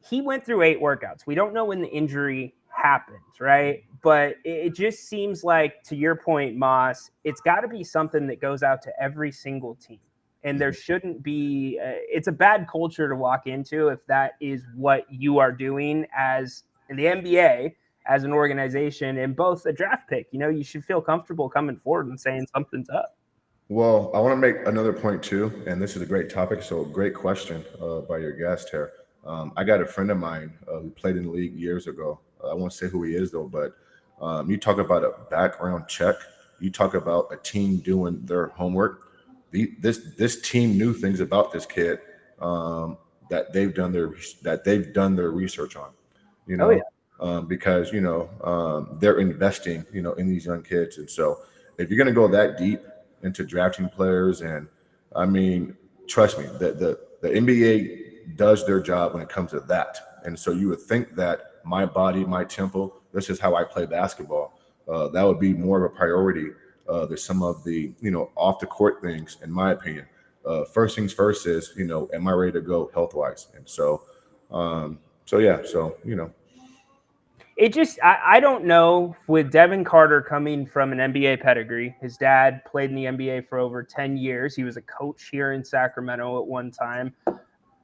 he went through 8 workouts. We don't know when the injury happens, right? But it just seems like, to your point, Moss, it's got to be something that goes out to every single team. And there shouldn't be it's a bad culture to walk into if that is what you are doing as in the NBA, as an organization, and both a draft pick. You should feel comfortable coming forward and saying something's up. Well, I want to make another point too, and this is a great topic. So great question by your guest here. I got a friend of mine who played in the league years ago. I won't say who he is though, but you talk about a background check. You talk about a team doing their homework. This team knew things about this kid that they've done their research on. Because they're investing in these young kids, and so if you're going to go that deep into drafting players, and I mean, trust me, the NBA does their job when it comes to that. And so you would think that my body, my tempo, this is how I play basketball. That would be more of a priority than some of the off the court things, in my opinion. First things first is am I ready to go health wise? And so It just, I don't know, with Devin Carter coming from an NBA pedigree. His dad played in the NBA for over 10 years. He was a coach here in Sacramento at one time.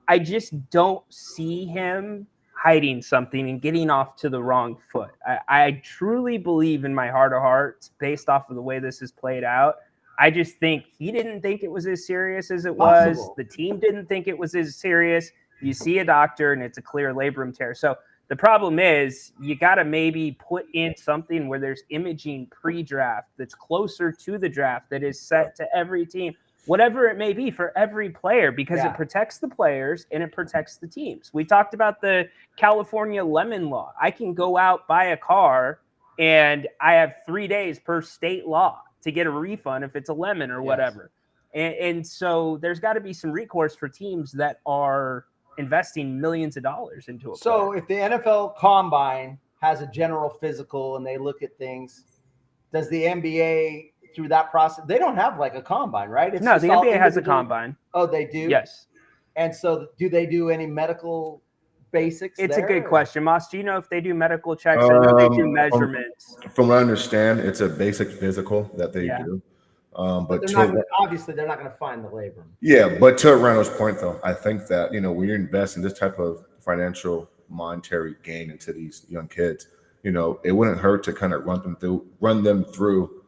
I just don't see him hiding something and getting off to the wrong foot. I truly believe in my heart of hearts, based off of the way this has played out. I just think he didn't think it was as serious as it was. Possible. The team didn't think it was as serious. You see a doctor and it's a clear labrum tear. So the problem is you got to maybe put in something where there's imaging pre-draft that's closer to the draft, that is set to every team, whatever it may be for every player, because it protects the players and it protects the teams. We talked about the California lemon law. I can go out, buy a car, and I have 3 days per state law to get a refund if it's a lemon or whatever. And so there's got to be some recourse for teams that are investing millions of dollars into a So player. if the NFL Combine has a general physical and they look at things, does the NBA through that process? They don't have like a combine, right? It's No, just the all NBA has a individual- combine. Oh, they do? Yes. And so do they do any medical basics? It's there, a good or- question. Moss, do you know if they do medical checks? I know they do From- measurements. From what I understand, it's a basic physical that they Yeah. do. But But they're to, not gonna, obviously they're not going to find the labor. yeah, but to Randall's point, though, I think that, when you invest in this type of financial monetary gain into these young kids, it wouldn't hurt to kind of run them through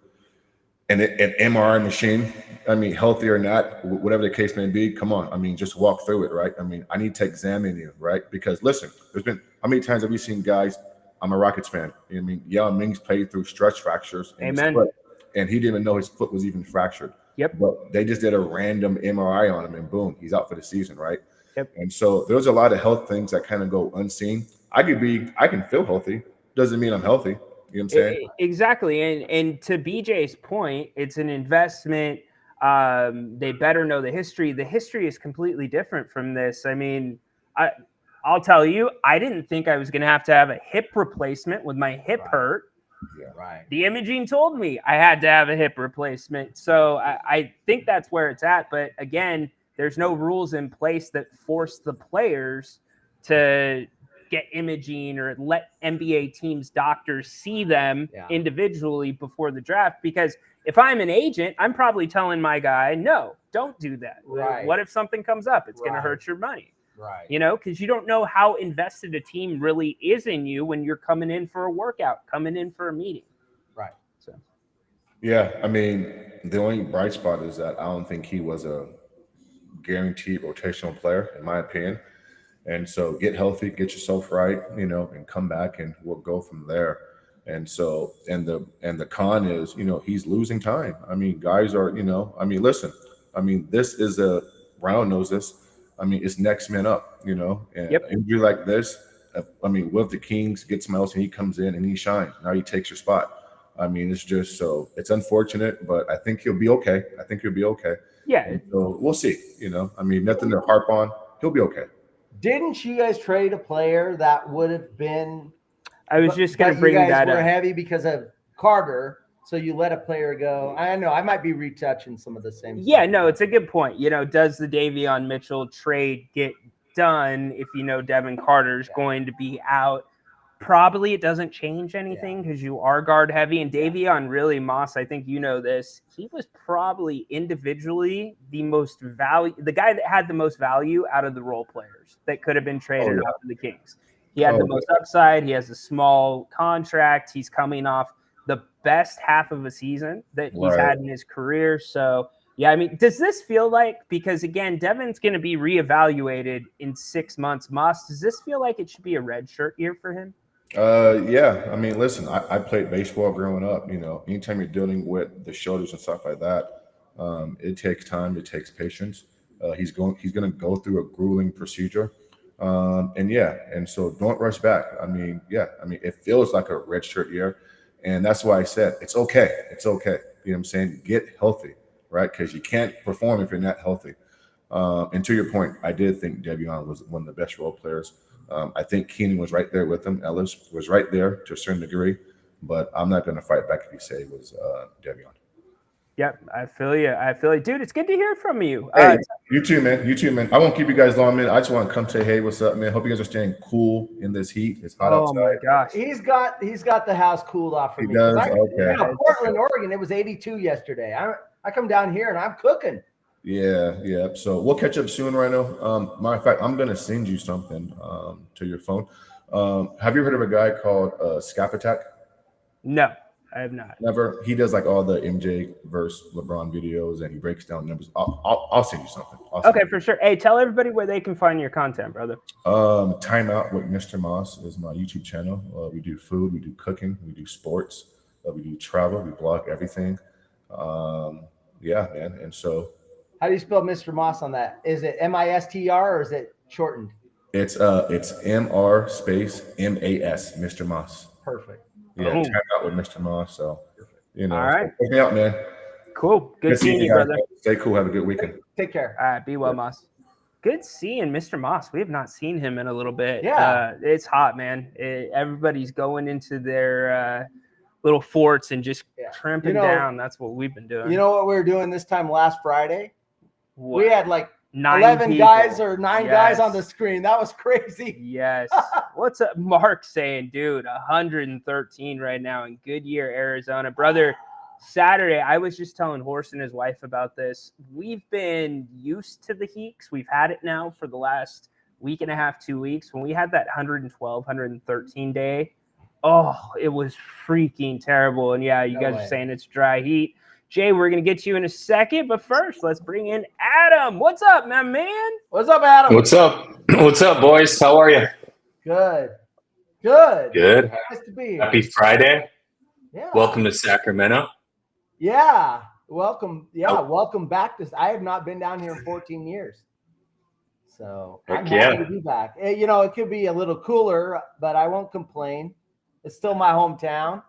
an MRI machine. I mean, healthy or not, whatever the case may be, come on. I mean, just walk through it, right? I mean, I need to examine you, right? Because listen, there's been how many times have we seen guys? I'm a Rockets fan. I mean, Yao Ming's played through stretch fractures in his Amen. foot, and he didn't even know his foot was even fractured. Yep. But they just did a random MRI on him, and boom, he's out for the season, right? Yep. And so there's a lot of health things that kind of go unseen. I can feel healthy. Doesn't mean I'm healthy. You know what I'm saying? Exactly. And to BJ's point, it's an investment. They better know the history. The history is completely different from this. I mean, I'll tell you, I didn't think I was going to have a hip replacement with my hip hurt. Yeah. Right. The imaging told me I had to have a hip replacement. So I think that's where it's at. But again, there's no rules in place that force the players to get imaging or let NBA teams' doctors see them individually before the draft. Because if I'm an agent, I'm probably telling my guy, no, don't do that. Right. What if something comes up? It's going to Right. hurt your money. Right. Because you don't know how invested a team really is in you when you're coming in for a workout, coming in for a meeting. Right. So, Yeah, I mean, the only bright spot is that I don't think he was a guaranteed rotational player, in my opinion. And so get healthy, get yourself right, and come back, and we'll go from there. And so, and the con is, he's losing time. I mean, guys are, listen, I mean, this is Brown knows this. I mean, it's next man up, and injury like this. I mean, what if the Kings get somebody else and he comes in and he shines? Now he takes your spot. I mean, it's just so it's unfortunate, but I think he'll be okay. yeah. And so we'll see. I mean, nothing to harp on. He'll be okay. Didn't you guys trade a player that would have been? I was just going to bring you guys that were up. heavy because of Carter, so you let a player go. I know I might be retouching some of the same. Yeah, stuff. no, it's a good point. Does the Davion Mitchell trade get done if Devin Carter's going to be out? Probably it doesn't change anything because you are guard heavy. And Davion, really, Moss, I think this. He was probably individually the guy that had the most value out of the role players that could have been traded out to the Kings. He had the most upside. He has a small contract. He's coming off the best half of a season that he's had in his career. So, yeah, I mean, does this feel like, because again, Devin's going to be reevaluated in 6 months. Moss, does this feel like it should be a red shirt year for him? Yeah. I mean, listen, I played baseball growing up. Anytime you're dealing with the shoulders and stuff like that, it takes time. It takes patience. He's going to go through a grueling procedure. And so don't rush back. I mean, it feels like a red shirt year. And that's why I said, it's okay. It's okay. You know what I'm saying? Get healthy, right? Because you can't perform if you're not healthy. And to your point, I did think Davion was one of the best role players. I think Keenan was right there with him. Ellis was right there to a certain degree, but I'm not going to fight back if you say it was Davion. Yep, I feel you. Dude, it's good to hear from you. Hey, you too, man. I won't keep you guys long, man. I just want to come say, hey, what's up, man? Hope you guys are staying cool in this heat. It's hot outside. Oh my gosh. He's got the house cooled off for He me. does? Okay. Portland, Oregon, it was 82 yesterday. I come down here and I'm cooking. Yeah. So we'll catch up soon, Rhino. Matter of fact, I'm gonna send you something to your phone. Have you heard of a guy called Scap Attack? No, I have not. Never. He does like all the MJ versus LeBron videos, and he breaks down numbers. I'll send you something. Okay, for sure. Hey, tell everybody where they can find your content, brother. Time Out with Mr. Moss is my YouTube channel. We do food, we do cooking, we do sports, we do travel, we blog everything. Yeah, man. And so. How do you spell Mr. Moss on that? Is it MISTR or is it shortened? It's MR space MAS, Mr. Moss. Perfect. Yeah, Boom. turned out with Mr. Moss. So, All right. check me out, man. Cool. Good seeing you, guys, brother. man. Stay cool. Have a good weekend. Take care. All right. Be well, Moss. Good seeing Mr. Moss. We have not seen him in a little bit. Yeah. It's hot, man. Everybody's going into their little forts and just tramping down. That's what we've been doing. You know what we were doing this time last Friday? What? We had like 9 11 people. guys or 9 guys Yes. on the screen. That was crazy. Yes. What's up, Mark saying, dude? 113 right now in Goodyear, Arizona. Brother, Saturday, I was just telling Horst and his wife about this. We've been used to the heat. We've had it now for the last week and a half, 2 weeks. When we had that 112, 113 day, oh, it was freaking terrible. And yeah, you No guys way. are saying it's dry heat. Jay, we're going to get you in a second, but first, let's bring in Adam. What's up, my man? What's up, Adam? What's up? What's up, boys? How are you? Good. Good. Good. Nice to be here. Happy Friday. Yeah. Welcome to Sacramento. Yeah. Welcome. Yeah. Oh. Welcome back. I have not been down here in 14 years. So I'm Heck yeah. happy to be back. You know, it could be a little cooler, but I won't complain. It's still my hometown.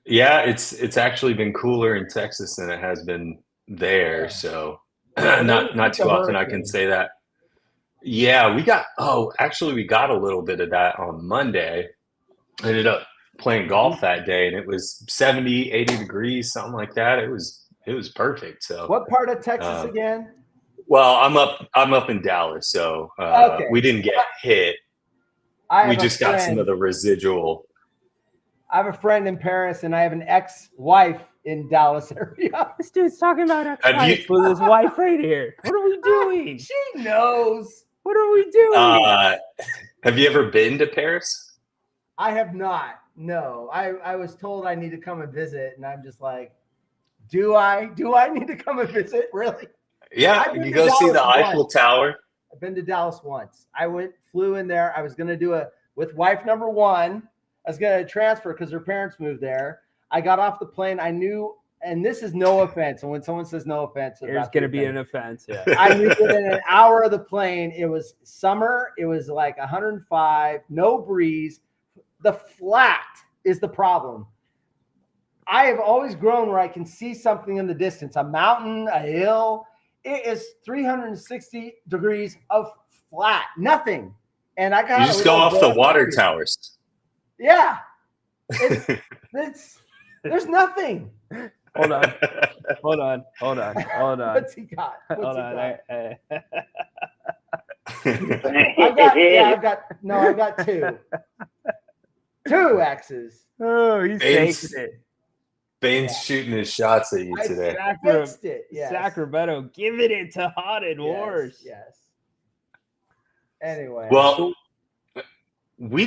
Yeah, it's actually been cooler in Texas than it has been there. So not too often I can say that. Yeah, we got a little bit of that on Monday. I ended up playing golf that day and it was 70, 80 degrees, something like that. It was perfect. So What part of Texas again? well, I'm up in Dallas, so Okay. we didn't get hit. We just got some of the residual. I have a friend in Paris and I have an ex-wife in Dallas area. This dude's talking about Have you- ex-wife with his wife right here. What are we doing? She knows. What are we doing? Have you ever been to Paris? I have not. No. I was told I need to come and visit, and I'm just like, do I need to come and visit? Really? Yeah, I've been you to go see the Dallas Eiffel once. Tower. I've been to Dallas once. Flew in there. I was going to do with wife number one. I was going to transfer because her parents moved there. I got off the plane. I knew, and this is no offense. And when someone says no offense, There's going to be an offense. Yeah. I knew within an hour of the plane, it was summer. It was like 105, no breeze. The flat is the problem. I have always grown where I can see something in the distance, a mountain, a hill. It is 360 degrees of flat, nothing. And I got You just go off the water towers. Yeah. There's nothing. Hold on. What's he got? Hold on. I've got two. Two X's. Oh, he's Baines- taking it. Baines shooting his shots at you today. I fixed it. Yes. Sacramento giving it to Haunted Horse. Yes. Anyway. Well, we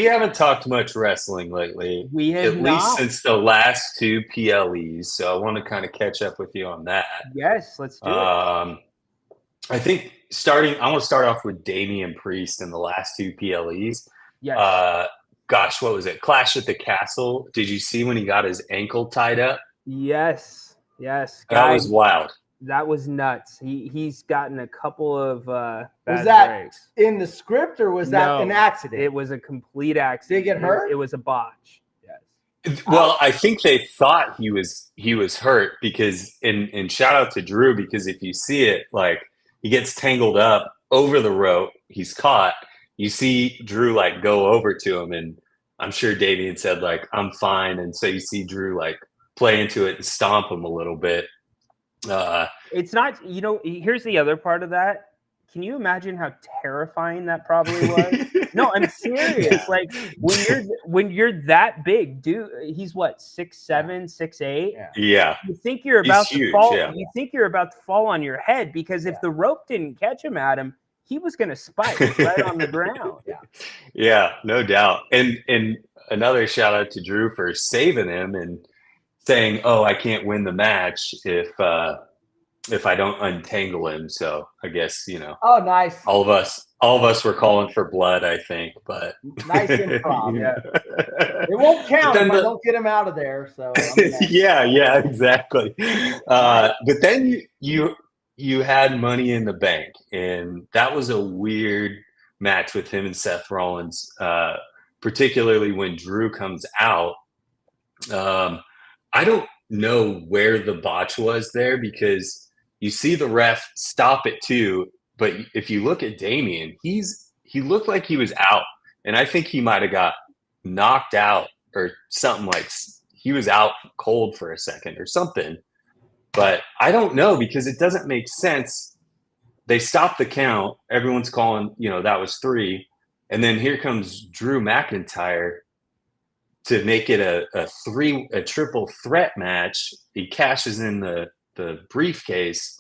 haven't talked much wrestling lately. We have at not. least since the last two PLEs. So I want to kind of catch up with you on that. Yes, let's do it. I think I want to start off with Damian Priest in the last two PLEs. Yes. Gosh, what was it? Clash at the Castle. Did you see when he got his ankle tied up? Yes. That Guy, was wild. that was nuts. He's gotten a couple of bad Was that breaks. in the script or was that No, an accident? It was a complete accident. Did he get hurt? It was a botch. Yes. Well, I think they thought he was hurt because and shout out to Drew because if you see it, like he gets tangled up over the rope, he's caught. You see Drew like go over to him, and I'm sure Damian said like I'm fine, and so you see Drew like play into it and stomp him a little bit. It's not, here's the other part of that. Can you imagine how terrifying that probably was? No, I'm serious. Like when you're that big, dude, he's what, 6'7", 6'8"? Yeah. You think you're He's about to huge, fall. yeah. You think you're about to fall on your head because if the rope didn't catch him, Adam, he was going to spike right on the ground. Yeah, no doubt. And another shout out to Drew for saving him and saying, "Oh, I can't win the match if I don't untangle him." So I guess Oh, nice. all of us were calling for blood, I think, but Nice improv. It won't count if I don't get him out of there. So yeah, exactly. But then you had Money in the Bank, and that was a weird match with him and Seth Rollins. particularly when Drew comes out. I don't know where the botch was there, because you see the ref stop it too. But if you look at Damian, he looked like he was out. And I think he might have got knocked out or something, like he was out cold for a second or something. But I don't know, because it doesn't make sense. They stopped the count. Everyone's calling, that was 3. And then here comes Drew McIntyre to make it a triple threat match. He cashes in the briefcase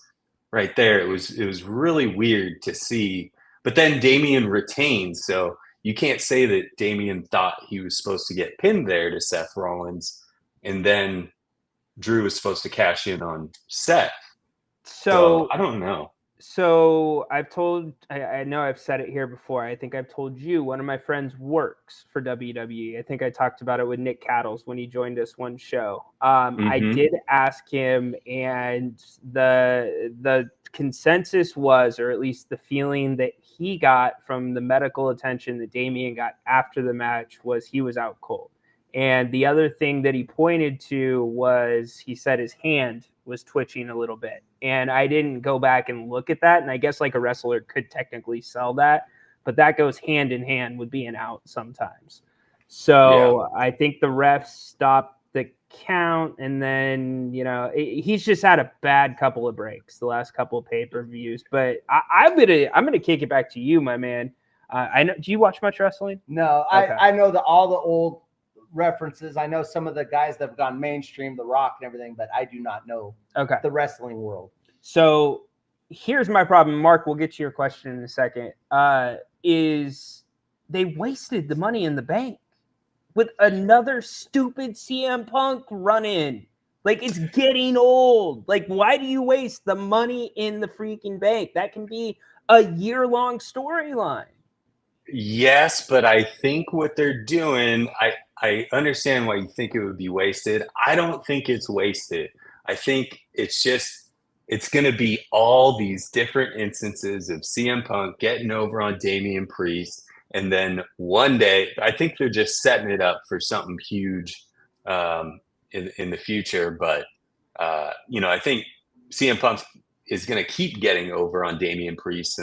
right there. It was really weird to see. But then Damian retains, so you can't say that Damian thought he was supposed to get pinned there to Seth Rollins, and then Drew was supposed to cash in on Seth. So I don't know. So I know I've said it here before. I think I've told you, one of my friends works for WWE. I think I talked about it with Nick Cattles when he joined us one show. I did ask him, and the consensus was, or at least the feeling that he got from the medical attention that Damian got after the match, was he was out cold. And the other thing that he pointed to was, he said his hand was twitching a little bit. And I didn't go back and look at that. And I guess like a wrestler could technically sell that, but that goes hand in hand with being out sometimes. So yeah. I think the refs stopped the count, and then, he's just had a bad couple of breaks the last couple of pay-per-views. But I'm gonna kick it back to you, my man. I know. Do you watch much wrestling? No, okay. I know all the old references. I know some of the guys that have gone mainstream, The Rock and everything, but I do not know the wrestling world. So here's my problem. Mark, we'll get to your question in a second. Is they wasted the money in the bank with another stupid CM Punk run-in. Like, it's getting old. Like, why do you waste the money in the freaking bank? That can be a year-long storyline. Yes, but I think what they're doing, I understand why you think it would be wasted. I don't think it's wasted. I think it's going to be all these different instances of CM Punk getting over on Damian Priest. And then one day, I think they're just setting it up for something huge in the future. But, I think CM Punk is going to keep getting over on Damian Priest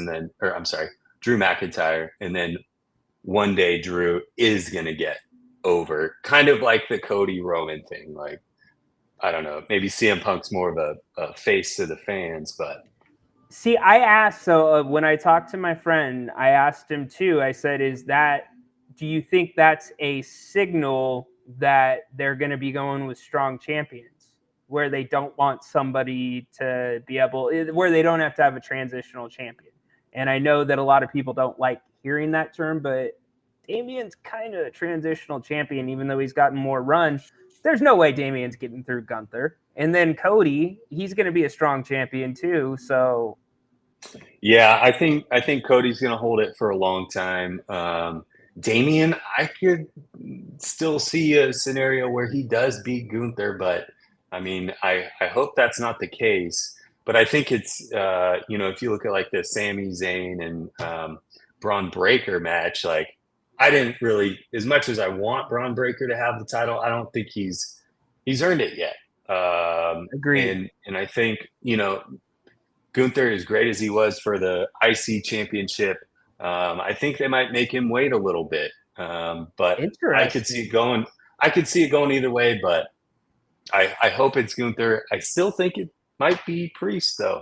Drew McIntyre. And then one day Drew is going to get over, kind of like the Cody Roman thing. Like, I don't know, maybe CM Punk's more of a face to the fans, but. See, I asked, when I talked to my friend, I asked him too, I said, do you think that's a signal that they're going to be going with strong champions, where they don't want somebody to be where they don't have to have a transitional champion? And I know that a lot of people don't like hearing that term, but Damian's kind of a transitional champion, even though he's gotten more run. There's no way Damian's getting through Gunther. And then Cody, he's going to be a strong champion too. So, yeah, I think Cody's going to hold it for a long time. Damian, I could still see a scenario where he does beat Gunther, but I mean, I hope that's not the case. But I think it's, if you look at like the Sami Zayn and Braun Breaker match, like, I didn't really, as much as I want Braun Breaker to have the title, I don't think he's earned it yet. Agreed. And I think, Gunther, as great as he was for the IC championship, I think they might make him wait a little bit. But I could see it going. I could see it going either way, but I hope it's Gunther. I still think it might be Priest, though.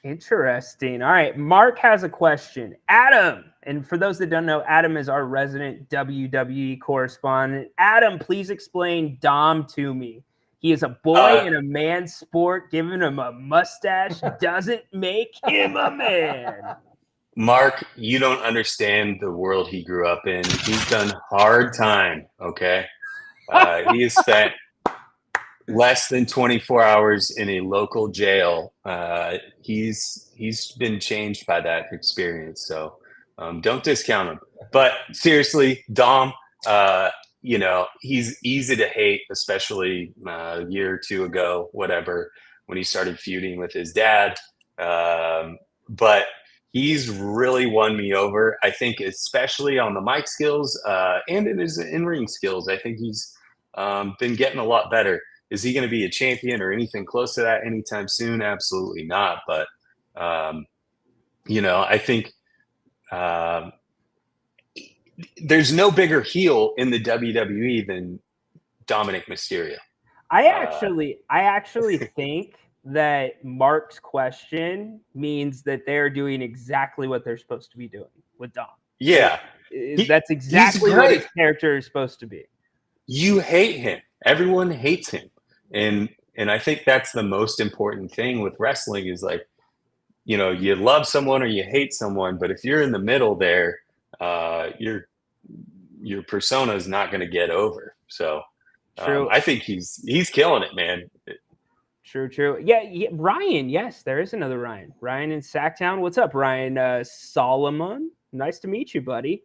Interesting. All right. Mark has a question. Adam, and for those that don't know, Adam is our resident WWE correspondent. Adam, please explain Dom to me. He is a boy in a man's sport. Giving him a mustache doesn't make him a man. Mark, you don't understand the world he grew up in. He's done hard time, okay? He has spent less than 24 hours in a local jail. He's been changed by that experience, so don't discount him. But seriously, Dom, he's easy to hate, especially a year or two ago, whatever, when he started feuding with his dad. But he's really won me over. I think especially on the mic skills and in his in-ring skills, I think he's been getting a lot better. Is he going to be a champion or anything close to that anytime soon? Absolutely not. But, I think there's no bigger heel in the WWE than Dominic Mysterio. I actually think that Mark's question means that they're doing exactly what they're supposed to be doing with Dom. Yeah. That's exactly what his character is supposed to be. You hate him. Everyone hates him. And I think that's the most important thing with wrestling is like, you love someone or you hate someone, but if you're in the middle there, your persona is not going to get over. So I think he's killing it, man. True. Yeah, Ryan. Yes, there is another Ryan. Ryan in Sacktown. What's up, Ryan Solomon? Nice to meet you, buddy.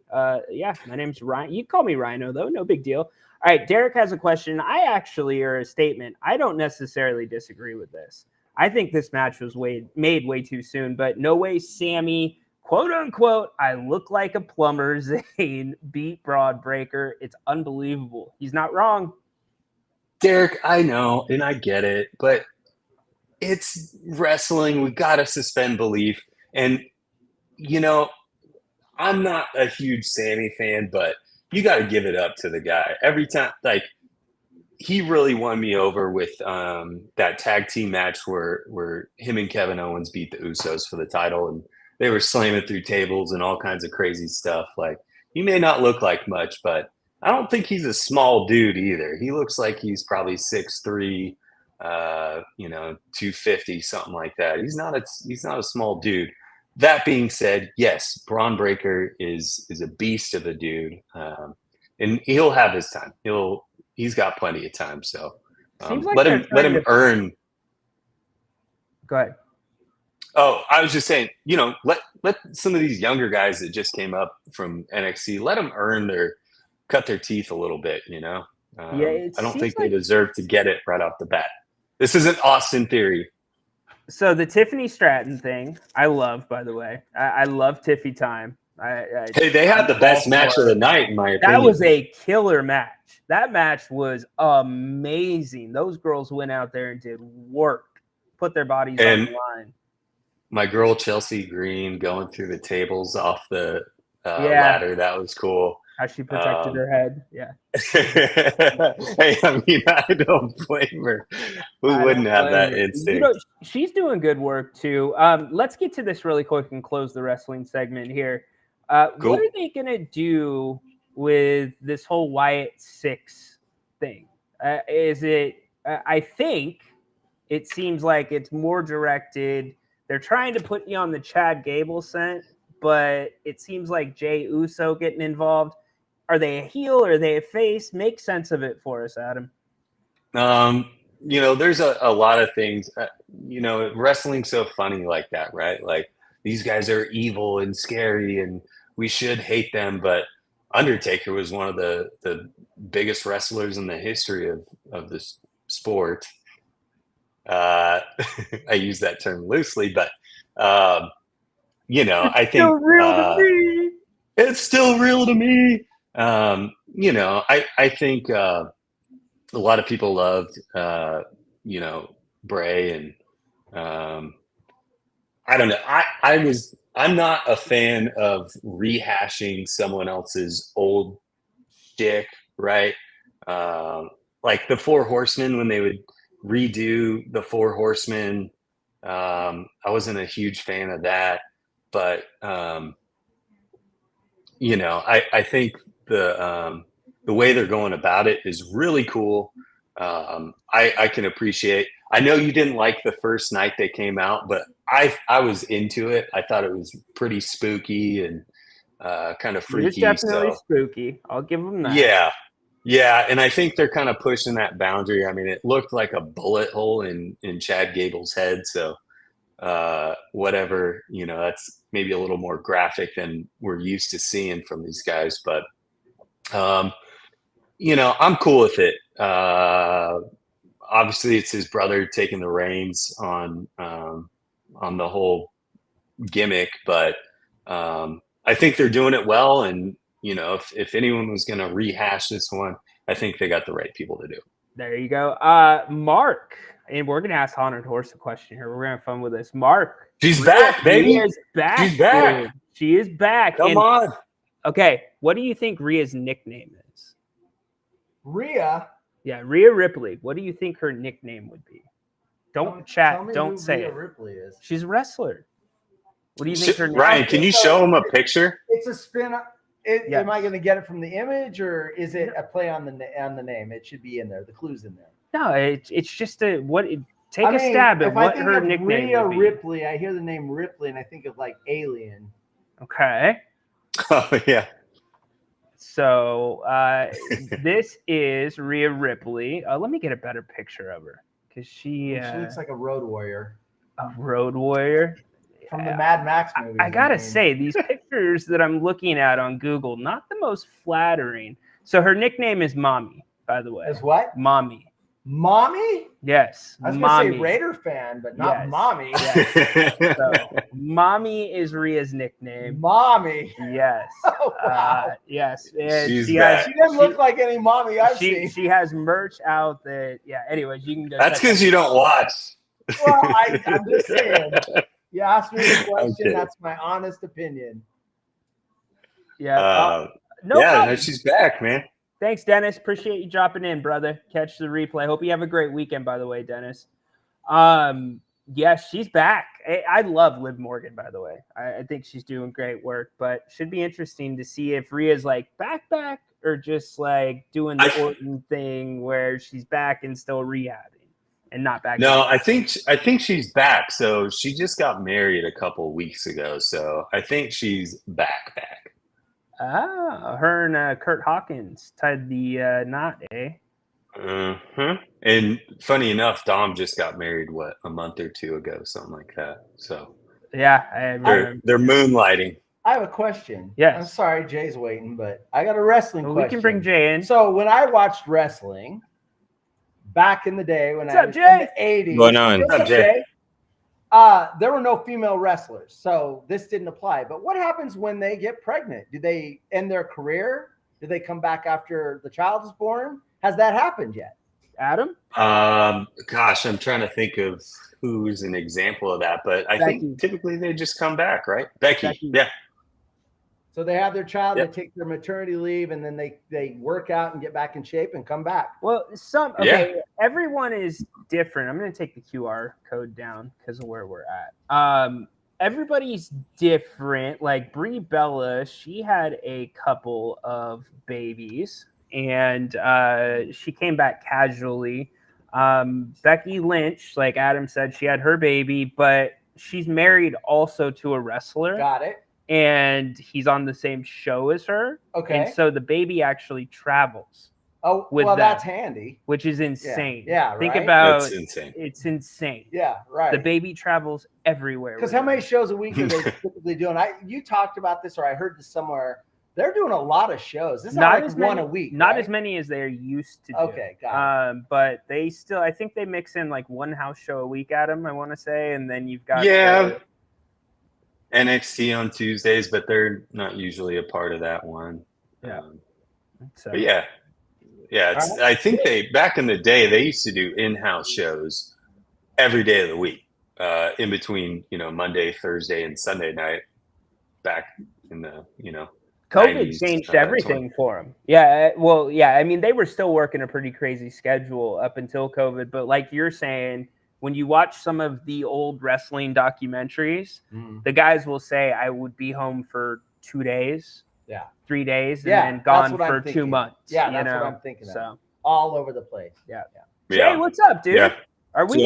Yeah, my name's Ryan. You can call me Rhino, though. No big deal. All right, Derek has a question. Or a statement. I don't necessarily disagree with this. I think this match was made way too soon, but no way Sammy, quote unquote, I look like a plumber, Zayn beat Braun Breaker. It's unbelievable. He's not wrong. Derek, I know, and I get it, but it's wrestling. We got to suspend belief. And, I'm not a huge Sammy fan, but you got to give it up to the guy. Every time, like, he really won me over with that tag team match where him and Kevin Owens beat the Usos for the title, and they were slamming through tables and all kinds of crazy stuff. Like, he may not look like much, but I don't think he's a small dude either. He looks like he's probably 6'3", 250, something like that. He's not a small dude. That being said, yes, Braun Breaker is a beast of a dude, and he'll have his time. He's got plenty of time. So like let him earn. Go ahead. Oh, I was just saying, let some of these younger guys that just came up from NXT, let them cut their teeth a little bit. I don't think they deserve to get it right off the bat. This isn't Austin Theory. So the Tiffany Stratton thing, I love, by the way. I love Tiffy time. Hey, they had the best match of the night, in my opinion. That was a killer match. That match was amazing. Those girls went out there and did work, put their bodies on the line. My girl Chelsea Green going through the tables off the ladder, that was cool. How she protected her head. Yeah. Hey, I don't blame her. Who wouldn't have that instinct? She's doing good work too. Let's get to this really quick and close the wrestling segment here. Cool. What are they going to do with this whole Wyatt 6 thing? I think it seems like it's more directed. They're trying to put you on the Chad Gable scent, but it seems like Jey Uso getting involved. Are they a heel? Are they a face? Make sense of it for us, Adam. There's a lot of things. Wrestling's so funny like that, right? Like, these guys are evil and scary, and we should hate them. But Undertaker was one of the biggest wrestlers in the history of this sport. I use that term loosely, but I think still real to me. It's still real to me. I think a lot of people loved Bray, and I don't know. I'm not a fan of rehashing someone else's old shtick, right? Like the Four Horsemen, when they would redo the Four Horsemen, I wasn't a huge fan of that, but I think the way they're going about it is really cool. I can appreciate. I know you didn't like the first night they came out, but I was into it. I thought it was pretty spooky and kind of freaky. It's definitely spooky. I'll give them that. Yeah, and I think they're kind of pushing that boundary. I mean, it looked like a bullet hole in Chad Gable's head. So whatever, that's maybe a little more graphic than we're used to seeing from these guys. But I'm cool with it. Obviously, it's his brother taking the reins on the whole gimmick, but I think they're doing it well. And, you know, if anyone was going to rehash this one, I think they got the right people to do it. There you go. Mark, and we're going to ask Haunted Horse a question here. We're going to have fun with this. Mark. She's back, baby. She is back. She's back. Dude. She is back. Come on. Okay, what do you think Rhea's nickname is? Rhea. Yeah, Rhea Ripley. What do you think her nickname would be? Don't chat. Tell me Don't who say Rhea it. Ripley is. She's a wrestler. What do you think her name Ryan, can you show him a picture? It's a spin. Yes. Am I going to get it from the image, or is it a play on the name? It should be in there. The clue's in there. No, it's just a what. Take a stab at what her nickname Rhea would be. Ripley. I hear the name Ripley, and I think of like Alien. Okay. Oh yeah. So this is Rhea Ripley. Let me get a better picture of her because she looks like a road warrior. A road warrior from the Mad Max movie. I gotta say, these pictures that I'm looking at on Google, not the most flattering. So her nickname is Mommy, by the way. Is what? Mommy. Mommy? Yes. I was Mommy. gonna say Raider fan, but not Yes. Mommy. Yes. So, Mommy is Rhea's nickname. Mommy. Yes. Oh, wow. Yes. She's She doesn't look like any mommy I've seen. She has merch out that, yeah. Anyways, you can go. That's because you don't watch. Well, I'm just saying. You asked me the question. Okay. That's my honest opinion. Yeah. No no, problem. she's back, man. Thanks, Dennis. Appreciate you dropping in, brother. Catch the replay. Hope you have a great weekend, by the way, Dennis. Yeah, she's back. I love Liv Morgan, by the way. I think she's doing great work, but should be interesting to see if Rhea's like back, or just like doing the Orton thing where she's back and still rehabbing and not back. No, I think she's back. So she just got married a couple weeks ago. So I think she's back. Ah, her and Kurt Hawkins tied the knot, eh? And funny enough, Dom just got married, a month or two ago, something like that. So yeah, they're moonlighting. I have a question. Yes. I'm sorry, Jay's waiting, but I got a wrestling question. We can bring Jay in. So when I watched wrestling back in the day when What's I up, was Jay? in the 80s. Going on? What's up, Jay? There were no female wrestlers, so this didn't apply. But what happens when they get pregnant? Do they end their career? Do they come back after the child is born? Has that happened yet? Adam? Gosh, I'm trying to think of who's an example of that, but I think typically they just come back, right? Becky. Yeah. So they have their child, Yep. they take their maternity leave, and then they work out and get back in shape and come back. Well, everyone is different. I'm going to take the QR code down because of where we're at. Everybody's different. Like Brie Bella, she had a couple of babies, and she came back casually. Becky Lynch, like Adam said, she had her baby, but she's married also to a wrestler. Got it. And he's on the same show as her. Okay. And so the baby actually travels. Oh, with well, them, that's handy. Which is insane. Yeah, Think right? about That's insane. It's insane. Yeah, right. The baby travels everywhere. Because with how her. many shows a week are they typically doing? You talked about this, or I heard this somewhere. They're doing a lot of shows. This is not like as one many, a week. Not right? as many as they're used to. Okay, got it. But they still, I think they mix in like one house show a week, Adam, I want to say, and then you've got NXT on Tuesdays, but they're not usually a part of that one. Yeah. But yeah. It's, I think back in the day they used to do in-house shows every day of the week, in between Monday, Thursday, and Sunday night. Back in the COVID 90s, changed everything for them. Yeah, well, yeah. I mean, they were still working a pretty crazy schedule up until COVID, but like you're saying, when you watch some of the old wrestling documentaries, the guys will say, I would be home for 2 days, 3 days, and then gone for 2 months. Yeah, that's what I'm thinking so, of. All over the place. Yeah. Jay, what's up, dude? Yeah. Are we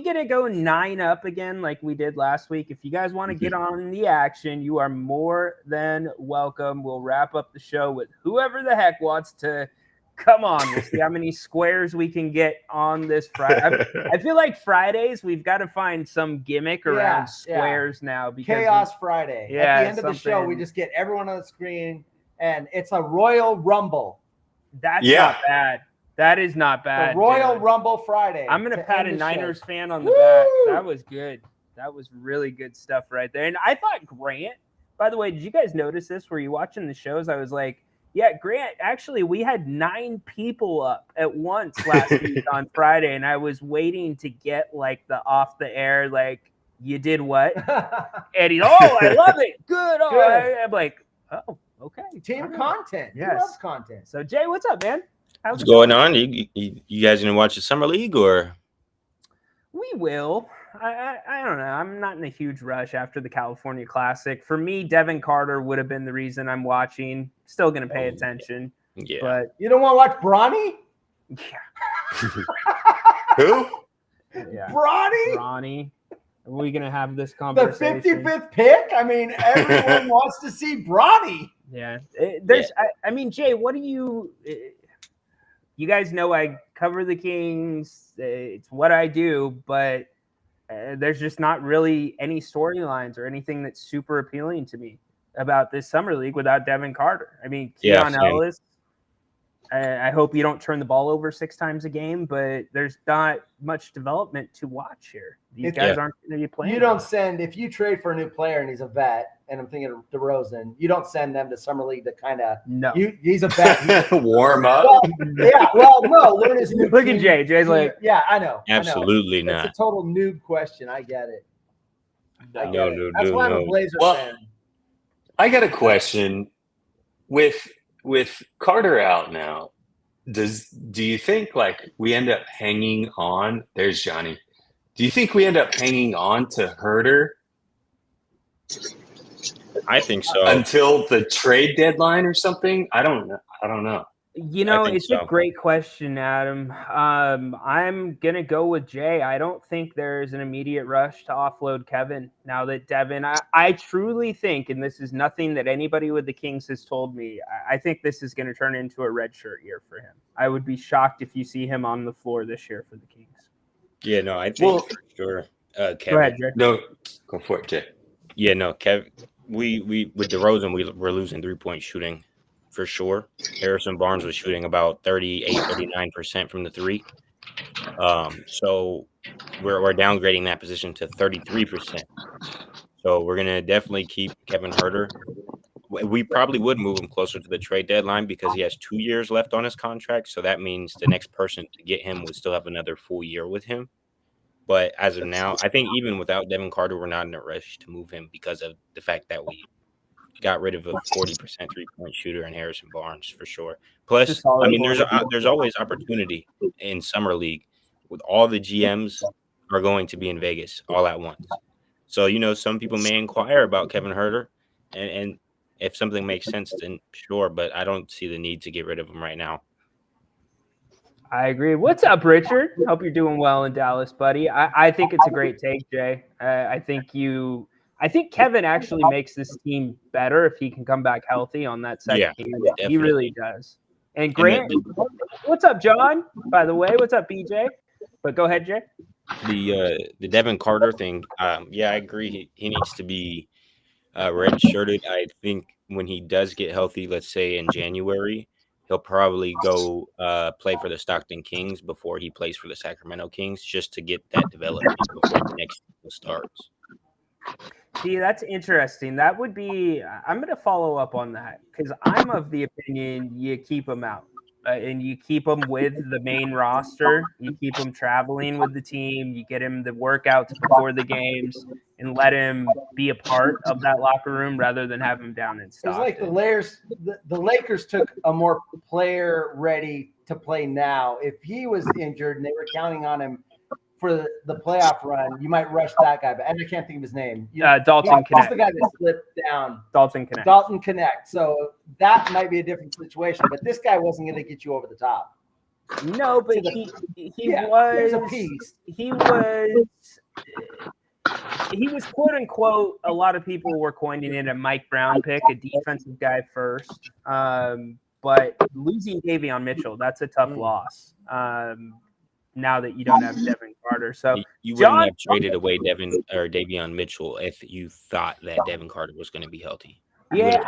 gonna go 9-up again like we did last week? If you guys want to get on the action, you are more than welcome. We'll wrap up the show with whoever the heck wants to come on. We'll see how many squares we can get on this Friday. I feel like Fridays we've got to find some gimmick around squares now because Chaos Friday. Yeah, at the end of the show, we just get everyone on the screen, and it's a Royal Rumble. That's not bad. That is not bad. The Royal Rumble Friday. I'm gonna pat a end the Niners show. fan on the back. That was good. That was really good stuff right there. And I thought Grant, by the way, did you guys notice this? Were you watching the shows? I was like, yeah, Grant, actually, we had 9 people up at once last week on Friday, and I was waiting to get like the off the air, like, you did what? And he's, oh, I love it. Good. Oh, Good. I'm like, oh, okay. Team All right. content. Yes. He loves content. So, Jay, what's up, man? How's What's it going on? You guys gonna watch the summer league or? We will. I don't know. I'm not in a huge rush after the California Classic. For me, Devin Carter would have been the reason I'm watching. Still going to pay attention. Yeah. But You don't want to watch Bronny? Who? yeah, Bronny? Ronnie, are we going to have this The conversation? 55th pick? I mean, everyone wants to see Bronny. Yeah. I mean, Jay, what do you guys know I cover the Kings. It's what I do, but there's just not really any storylines or anything that's super appealing to me about this summer league without Devin Carter. I mean, Keon Ellis, I hope you don't turn the ball over 6 times a game, but there's not much development to watch here. These guys aren't going to be playing. You don't send, if you trade for a new player and he's a vet, and I'm thinking of DeRozan, you don't send them to summer league to kind of, he's a vet. Warm up. No, learn his new Look team. at Jay. Jay's like, yeah, I know. Absolutely It's not. a total noob question. I get it. No. That's why I'm a Blazer fan. I got a question. With Carter out now, do you think like we end up hanging on? There's Johnny. Do you think we end up hanging on to Herter? I think so. Until the trade deadline or something? I don't know. You know, it's a great question, Adam. I'm going to go with Jay. I don't think there's an immediate rush to offload Kevin now that Devin, I truly think, and this is nothing that anybody with the Kings has told me, I think this is going to turn into a redshirt year for him. I would be shocked if you see him on the floor this year for the Kings. Yeah, no, I think for sure. Kevin. Go ahead, Jay. No, go for it, Jay. Yeah, no, Kevin. We with DeRozan, we're losing 3-point shooting. For sure. Harrison Barnes was shooting about 39% from the 3. So we're downgrading that position to 33%. So we're going to definitely keep Kevin Herter. We probably would move him closer to the trade deadline because he has 2 years left on his contract. So that means the next person to get him would still have another full year with him. But as of now, I think even without Devin Carter, we're not in a rush to move him because of the fact that we got rid of a 40% 3-point shooter in Harrison Barnes for sure. Plus, I mean, there's always opportunity in summer league. With all the GMs are going to be in Vegas all at once. So some people may inquire about Kevin Herter, and if something makes sense, then sure. But I don't see the need to get rid of him right now. I agree. What's up, Richard? Hope you're doing well in Dallas, buddy. I think it's a great take, Jay. I think Kevin actually makes this team better if he can come back healthy on that second game. Definitely. He really does. And Grant, what's up, John? By the way, what's up, BJ? But go ahead, Jay. The Devin Carter thing, I agree. He needs to be redshirted. I think when he does get healthy, let's say in January, he'll probably go play for the Stockton Kings before he plays for the Sacramento Kings, just to get that development before the next season starts. See, that's interesting. That would be – I'm going to follow up on that because I'm of the opinion you keep him out and you keep him with the main roster. You keep him traveling with the team. You get him the workouts before the games and let him be a part of that locker room rather than have him down in Stockton. It's like the Lakers took a more player ready to play now. If he was injured and they were counting on him for the playoff run, you might rush that guy, but I can't think of his name. Dalton Connect. That's the guy that slipped down. Dalton Connect. So that might be a different situation, but this guy wasn't going to get you over the top. No, but he was a piece. He was quote unquote. A lot of people were coining it a Mike Brown pick, a defensive guy first. But losing Davion Mitchell, that's a tough loss. Now that you don't have Devin Carter, so you wouldn't have traded away Davion Mitchell if you thought that Devin Carter was going to be healthy. Yeah,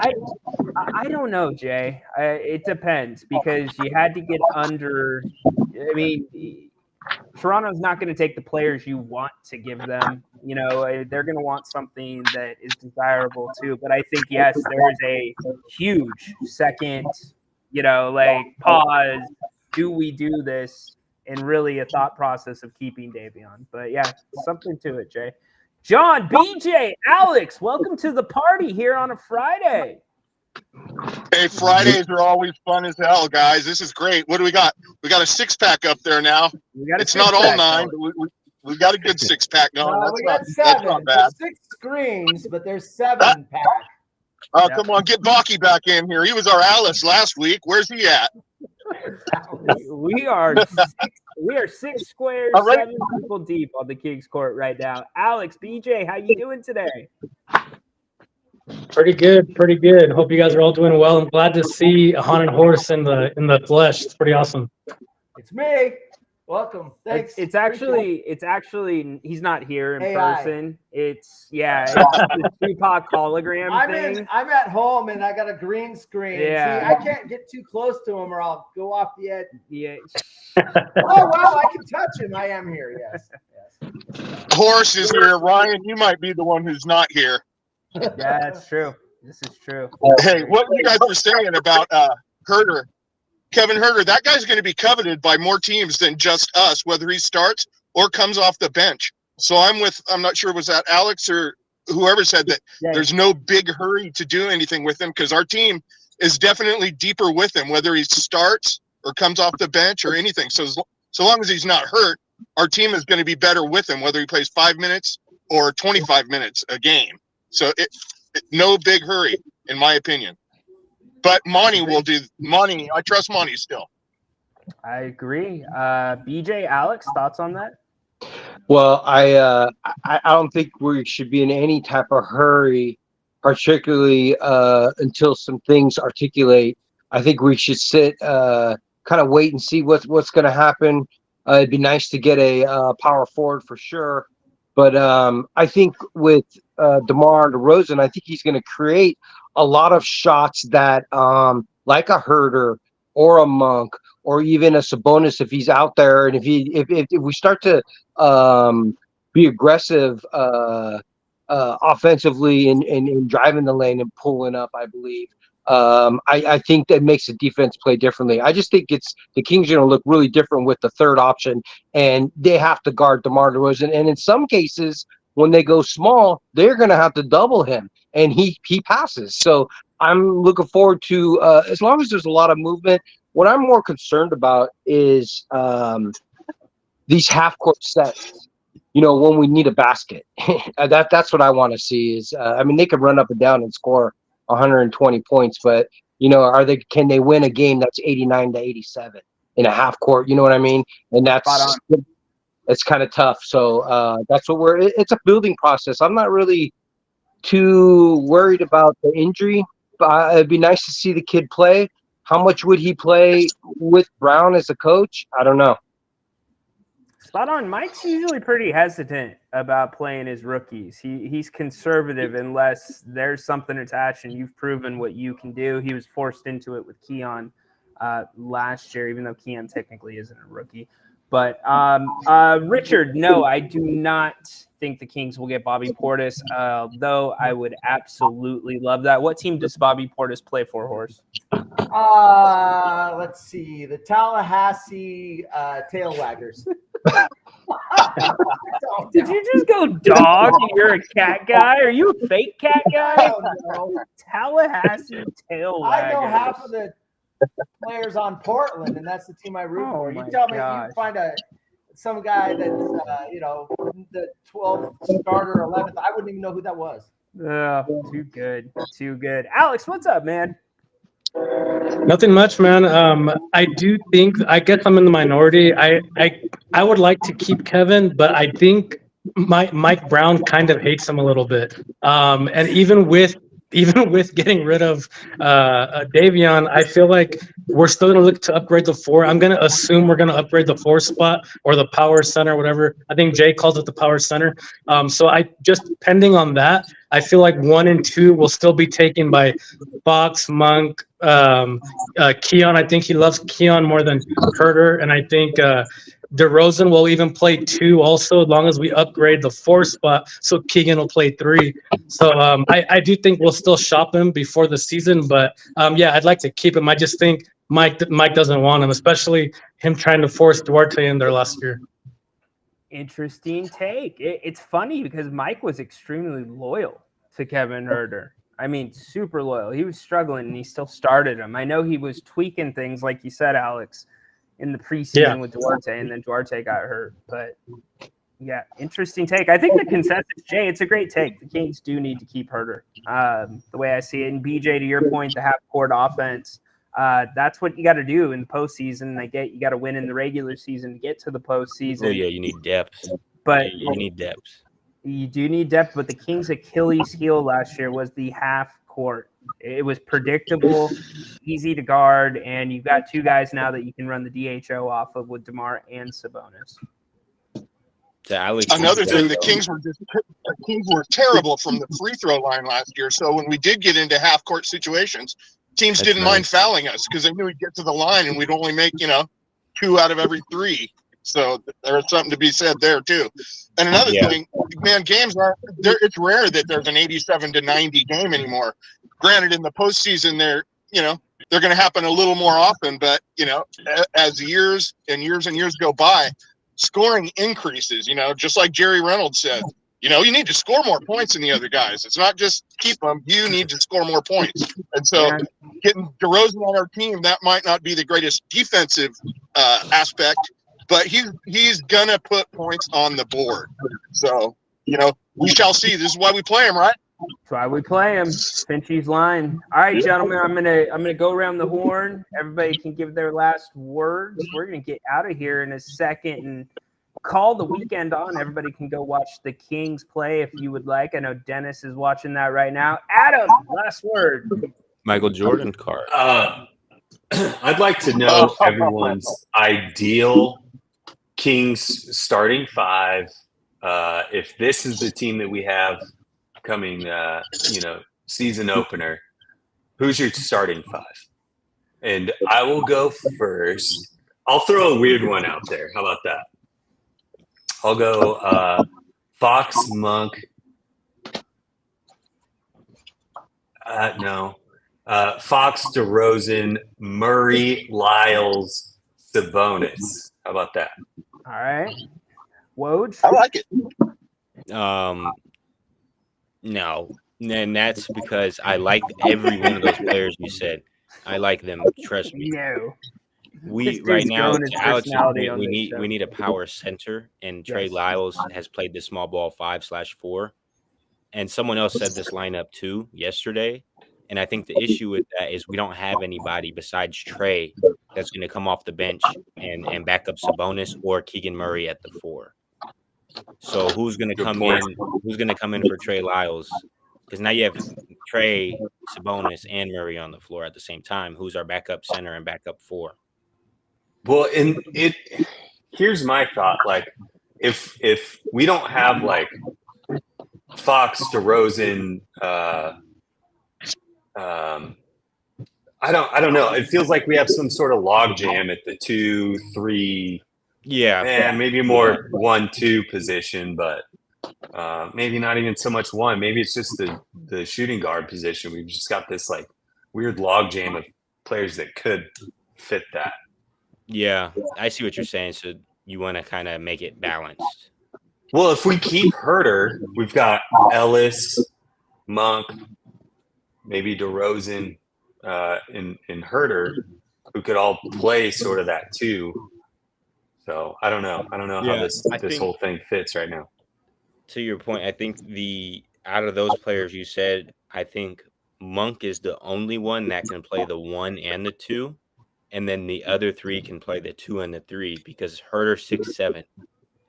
I don't know, Jay. It depends because you had to get under. I mean, Toronto's not going to take the players you want to give them they're going to want something that is desirable too. But I think, yes, there is a huge second, pause. Do we do this? And really a thought process of keeping Davion. But yeah, something to it, Jay. John, BJ, Alex, welcome to the party here on a Friday. Hey, Fridays are always fun as hell, guys. This is great. What do we got? We got a 6-pack up there now. It's not all 9, but we got a good 6-pack going. We got 7. That's not bad. There's 6 screens, but there's 7 pack. Oh, come on, get Baki back in here. He was our Alice last week. Where's he at? We are 6 squares, 7 people deep on the King's Court right now. Alex, BJ, how you doing today? Pretty good. Hope you guys are all doing well. I'm glad to see a haunted horse in the flesh. It's pretty awesome. It's me. Welcome. Thanks. It's actually he's not here in AI. person. It's the Tupac hologram thing. I'm at home and I got a green screen. Yeah. See, I can't get too close to him or I'll go off the edge. Yeah. Oh wow, I can touch him. I am here. Yes. Horse is here. Ryan, you might be the one who's not here. Yeah, that's true. This is true. Hey, what you guys were saying about Herder, Kevin Herder, that guy's going to be coveted by more teams than just us, whether he starts or comes off the bench. So I'm not sure, was that Alex or whoever said that there's no big hurry to do anything with him because our team is definitely deeper with him, whether he starts or comes off the bench or anything. So long as he's not hurt, our team is going to be better with him, whether he plays 5 minutes or 25 minutes a game. So no big hurry, in my opinion. But Monty will do. Monty, I trust Monty still. I agree. BJ, Alex, thoughts on that? Well, I don't think we should be in any type of hurry, particularly until some things articulate. I think we should sit, kind of wait and see what's going to happen. It'd be nice to get a power forward for sure. But I think with DeMar DeRozan, I think he's going to create a lot of shots that, like a Herder or a Monk or even a Sabonis, if he's out there, and if we start to be aggressive offensively in driving the lane and pulling up, I believe. I think that makes the defense play differently. I just think the Kings are going to look really different with the third option, and they have to guard DeMar DeRozan. And in some cases, when they go small, they're going to have to double him, and he passes. So I'm looking forward to as long as there's a lot of movement. What I'm more concerned about is these half-court sets. When we need a basket, that's what I want to see. Is they could run up and down and score 120 points, but can they win a game that's 89-87 in a half court? You know what I mean? And it's kind of tough. So that's what it's a building process. I'm not really too worried about the injury, but it'd be nice to see the kid play. How much would he play with Brown as a coach? I don't know. Spot on. Mike's usually pretty hesitant about playing his rookies. He's conservative unless there's something attached and you've proven what you can do. He was forced into it with Keon last year, even though Keon technically isn't a rookie. But Richard, no, I do not think the Kings will get Bobby Portis, though I would absolutely love that. What team does Bobby Portis play for, Horse? Let's see. The Tallahassee Tail Waggers. Did you just go dog and you're a cat guy? Are you a fake cat guy? No. Tallahassee Tail Waggers. I know half of the players on Portland, and that's the team I root for. You tell me you find some guy that's the 12th starter, 11th. I wouldn't even know who that was. Too good. Alex, what's up, man? Nothing much, man. I do think, I guess I'm in the minority. I would like to keep Kevin, but I think Mike Brown kind of hates him a little bit. And even with getting rid of Davion, I feel like we're still going to look to upgrade the 4. I'm going to assume we're going to upgrade the 4 spot or the power center, whatever. I think Jay calls it the power center. So I just, pending on that, I feel like 1 and 2 will still be taken by Fox, Monk, Keon. I think he loves Keon more than Herder. And I think DeRozan will even play 2 also, as long as we upgrade the 4 spot. So Keegan will play 3. So I do think we'll still shop him before the season. But yeah, I'd like to keep him. I just think Mike doesn't want him, especially him trying to force Duarte in there last year. Interesting take. It's funny because Mike was extremely loyal to Kevin Huerter. I mean, super loyal. He was struggling and he still started him. I know he was tweaking things, like you said, Alex, in the preseason with Duarte, and then Duarte got hurt. But yeah, interesting take. I think the consensus, Jay, it's a great take. The Kings do need to keep Huerter. The way I see it, and BJ, to your point, the half-court offense, that's what you got to do in the postseason. You got to win in the regular season to get to the postseason. Oh yeah, you need depth. But you need depth. You do need depth, but the Kings' Achilles heel last year was the half court. It was predictable, easy to guard, and you've got 2 guys now that you can run the DHO off of with DeMar and Sabonis. Another thing, the Kings were terrible from the free throw line last year. So when we did get into half court situations, teams didn't mind fouling us because they knew we'd get to the line and we'd only make 2 out of every 3. So there's something to be said there too. And another thing, man, games it's rare that there's an 87-90 game anymore. Granted, in the postseason, they're going to happen a little more often, but as years and years go by, scoring increases. Just like Jerry Reynolds said, you need to score more points than the other guys. It's not just keep them; you need to score more points. And so, getting DeRozan on our team, that might not be the greatest defensive aspect, but he's gonna put points on the board. So, we shall see. This is why we play him, right? That's why we play him. Finchie's line. All right, gentlemen, I'm gonna go around the horn. Everybody can give their last words. We're gonna get out of here in a second and call the weekend on. Everybody can go watch the Kings play if you would like. I know Dennis is watching that right now. Adam, last word. Michael Jordan card. I'd like to know everyone's ideal Kings starting 5. If this is the team that we have coming, season opener, who's your starting 5? And I will go first. I'll throw a weird one out there. How about that? I'll go Fox, Monk. No. Fox, DeRozan, Murray, Lyles, Sabonis. How about that? All right. Woj? I like it. No. And that's because I like every one of those players you said. I like them. Trust me. No. We right now, Alex, we need a power center, and Trey Lyles has played the small ball 5/4. And someone else said this lineup too yesterday. And I think the issue with that is we don't have anybody besides Trey that's going to come off the bench and back up Sabonis or Keegan Murray at the 4. So who's going to come in? Who's going to come in for Trey Lyles? Because now you have Trey, Sabonis, and Murray on the floor at the same time. Who's our backup center and backup 4? Well, here's my thought. Like, if we don't have like Fox, DeRozan, I don't know. It feels like we have some sort of logjam at the 2, 3, maybe more 1-2 position, but maybe not even so much 1. Maybe it's just the shooting guard position. We've just got this like weird logjam of players that could fit that. Yeah, I see what you're saying. So you want to kind of make it balanced. Well, if we keep Huerter, we've got Ellis, Monk, maybe DeRozan, and Huerter, who could all play sort of that too. So I don't know. I don't know how this whole thing fits right now. To your point, I think out of those players you said, I think Monk is the only one that can play the 1 and the 2. And then the other 3 can play the 2 and the 3 because Huerter's 6'7",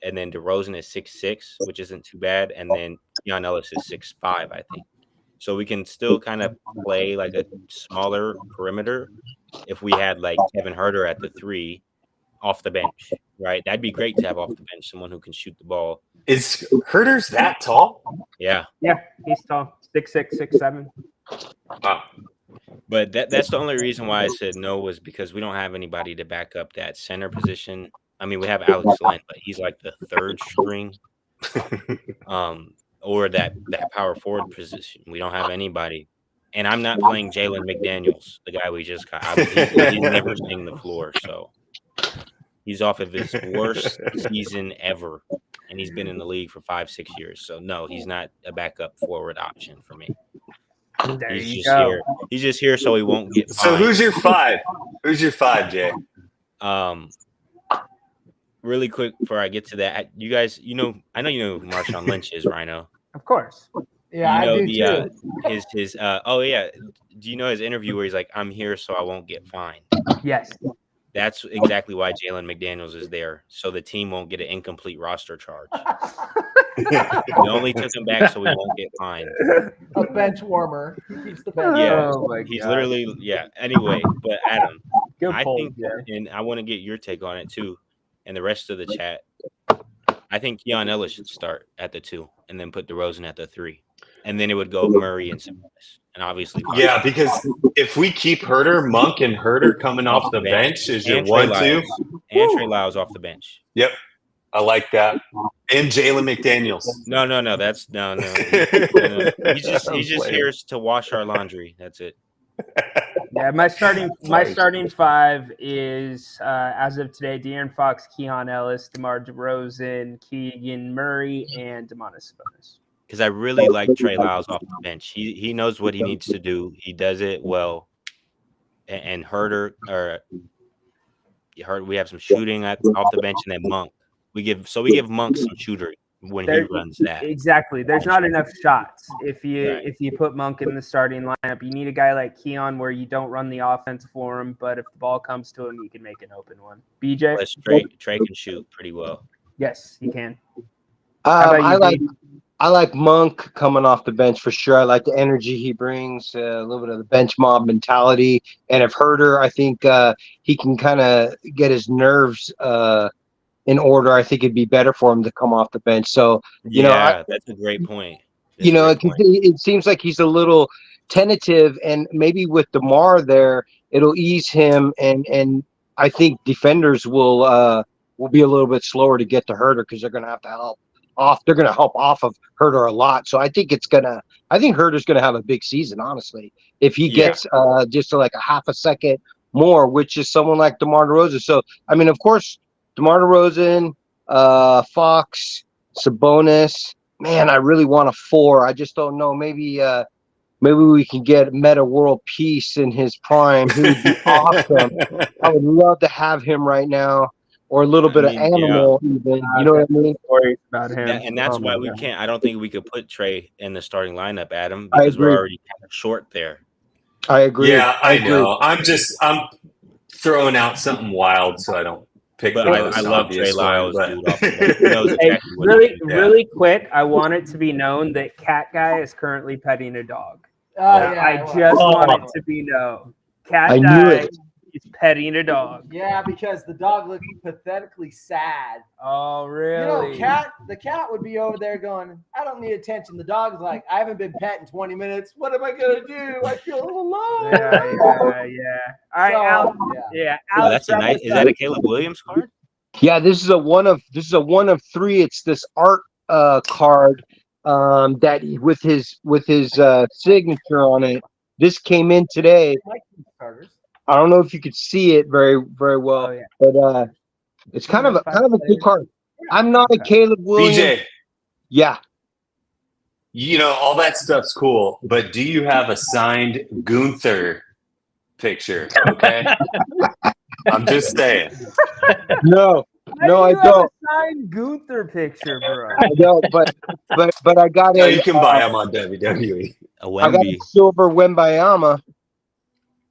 and then DeRozan is 6'6", which isn't too bad, and then Keon Ellis is 6'5", I think. So we can still kind of play like a smaller perimeter if we had like Kevin Huerter at the 3 off the bench, right? That'd be great to have off the bench someone who can shoot the ball. Is Huerter's that tall? Yeah. Yeah, he's tall. 6'6", 6'7". Wow. But that's the only reason why I said no was because we don't have anybody to back up that center position I mean, we have Alex Len, but he's like the third string, or that power forward position. We don't have anybody, and I'm not playing Jalen McDaniels, the guy we just got. He's never seen the floor, so he's off of his worst season ever, and he's been in the league for 5-6 years. So no, he's not a backup forward option for me. There He's you just go. here. He's just here so he won't get fined. So who's your 5? Who's your 5, Jay? Really quick before I get to that, you guys, I know you know who Marshawn Lynch is, Rhino. Of course. Yeah, you know I do too. his oh yeah. Do you know his interview where he's like, "I'm here so I won't get fined"? Yes. That's exactly why Jalen McDaniels is there, so the team won't get an incomplete roster charge. We only took him back so we won't get fined. A bench warmer. He keeps the bench. Yeah, Oh my he's God. literally Anyway, but Adam, Good I point, think, Jay. and I want to get your take on it too, and the rest of the chat. I think Keon Ellis should start at the 2, and then put DeRozan at the 3, and then it would go Murray and Sabonis, and obviously. Yeah, because if we keep Herter, Monk and Herter coming off the bench is your And Trey 1-2. Lyles. And Trey Lyles off the bench. Yep, I like that. And Jalen McDaniels. No. That's no. He's just here to wash our laundry. That's it. Yeah, my starting 5 is as of today: De'Aaron Fox, Keon Ellis, DeMar DeRozan, Keegan Murray, and Domantas Sabonis. Because I really like Trey Lyles off the bench. He knows what he needs to do. He does it well. And Herter, we have some shooting off the bench, and then Monk. We give Monk some shooter when he runs that. Exactly. There's not enough shots if you put Monk in the starting lineup. You need a guy like Keon where you don't run the offense for him, but if the ball comes to him, you can make an open one. BJ? Plus, Trey can shoot pretty well. Yes, he can. How about you, I like Monk coming off the bench for sure. I like the energy he brings, a little bit of the bench mob mentality. And if Herter, I think he can kind of get his nerves in order. I think it'd be better for him to come off the bench. So, that's a great point. It seems like he's a little tentative, and maybe with DeMar there, it'll ease him. And I think defenders will be a little bit slower to get to Herter because they're going to have to help off. They're going to help off of Herter a lot. So I think Herter's going to have a big season, honestly, if he gets just like a half a second more, which is someone like DeMar DeRozan. So, I mean, of course, DeMar DeRozan, Fox, Sabonis. Man, I really want a 4. I just don't know. Maybe we can get Meta World Peace in his prime. He would be awesome. I would love to have him right now. Or a little bit of Animal, even. You know what I mean? Stories about him. And that's why we can't. I don't think we could put Trey in the starting lineup, Adam, I because we're agree. already kind of short there. I agree. Yeah, I know. I'm throwing out something wild so I don't pick. But I love Trey Lyles, dude. Off the bench. He knows Hey, exactly what he can do. really quick, I want it to be known that Cat Guy is currently petting a dog. I just want it to be known. Cat I knew Guy it. is petting a dog. Yeah, because the dog looked pathetically sad. Oh, really? You know, the cat would be over there going, I don't need attention. The dog's like, I haven't been pet in 20 minutes. What am I going to do? I feel alone. Yeah. All right, So, Alex. yeah. Oh, Alex, that's a nice. Is that a Caleb Williams card? Yeah, this is a one of 3. It's this art card that with his signature on it. This came in today. I don't know if you could see it very, very well, but it's kind of a good card. I'm not a Caleb Williams. BJ. Yeah. All that stuff's cool, but do you have a signed Gunther picture? Okay. I'm just saying. No, I you have don't. a signed Gunther picture, bro. I don't, but I got No, a. you can buy them on WWE. I got a silver Wembayama.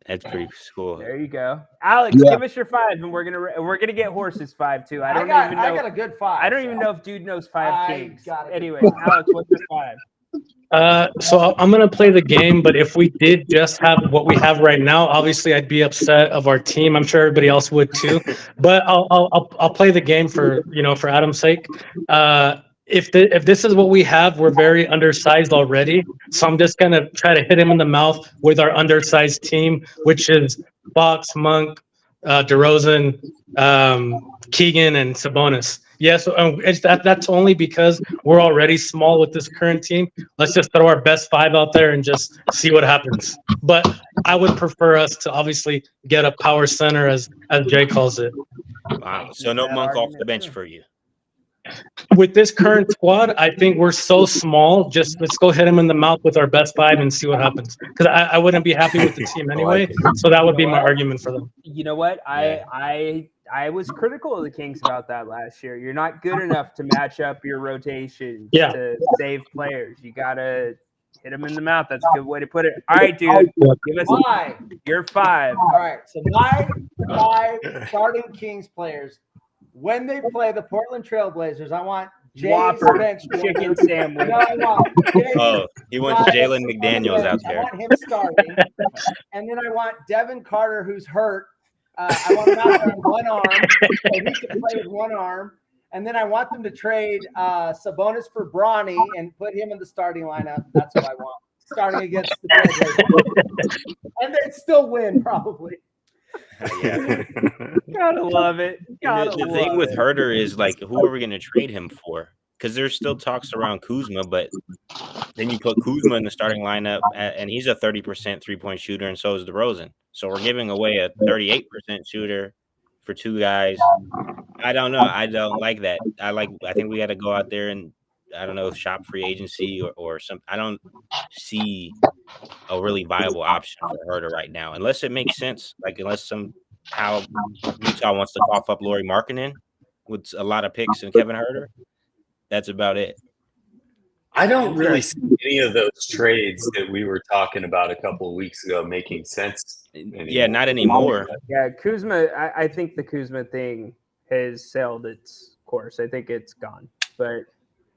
That's pretty cool. There you go, Alex. Yeah. Give us your 5, and we're gonna get Horses 5 too. I got a good 5. I don't even know if dude knows 5 kings. got it. Anyways, Alex, what's your 5? So I'm gonna play the game, but if we did just have what we have right now, obviously I'd be upset of our team. I'm sure everybody else would too. But I'll play the game for Adam's sake. If this is what we have, we're very undersized already. So I'm just gonna try to hit him in the mouth with our undersized team, which is Fox, Monk, DeRozan, Keegan, and Sabonis. Yeah, so that's only because we're already small with this current team. Let's just throw our best 5 out there and just see what happens. But I would prefer us to obviously get a power center, as Jay calls it. Wow. So no Monk off the bench for you. With this current squad, I think we're so small. Just let's go hit him in the mouth with our best 5 and see what happens. Because I wouldn't be happy with the team anyway. So that would be my argument for them. You know what? I was critical of the Kings about that last year. You're not good enough to match up your rotations to save players. You gotta hit them in the mouth. That's a good way to put it. All right, dude. Give us your 5. All right. So my 5 starting Kings players, when they play the Portland Trailblazers, I want Jay's Whopper bench chicken sandwich. No. Oh, he wants Jalen McDaniels out I there. want him starting. And then I want Devin Carter, who's hurt. I want him out there on one arm, so he can play with one arm. And then I want them to trade Sabonis for Bronny and put him in the starting lineup. That's what I want. Starting against the Trailblazers. And they'd still win, probably. Yeah. Gotta love it. And the thing with Herter is, like, who are we going to trade him for? Because there's still talks around Kuzma, but then you put Kuzma in the starting lineup, and he's a 30% three-point shooter, and so is DeRozan. So we're giving away a 38% shooter for 2 guys. I don't know. I don't like that. I think we got to go out there and, I don't know, shop free agency or something. I don't see a really viable option for Herter right now, unless it makes sense. Like, unless somehow Utah wants to cough up Lauri Markkanen with a lot of picks and Kevin Herter. That's about it. I don't really see any of those trades that we were talking about a couple of weeks ago making sense anymore. Yeah, not anymore. Yeah, Kuzma, I think the Kuzma thing has sailed its course. I think it's gone, but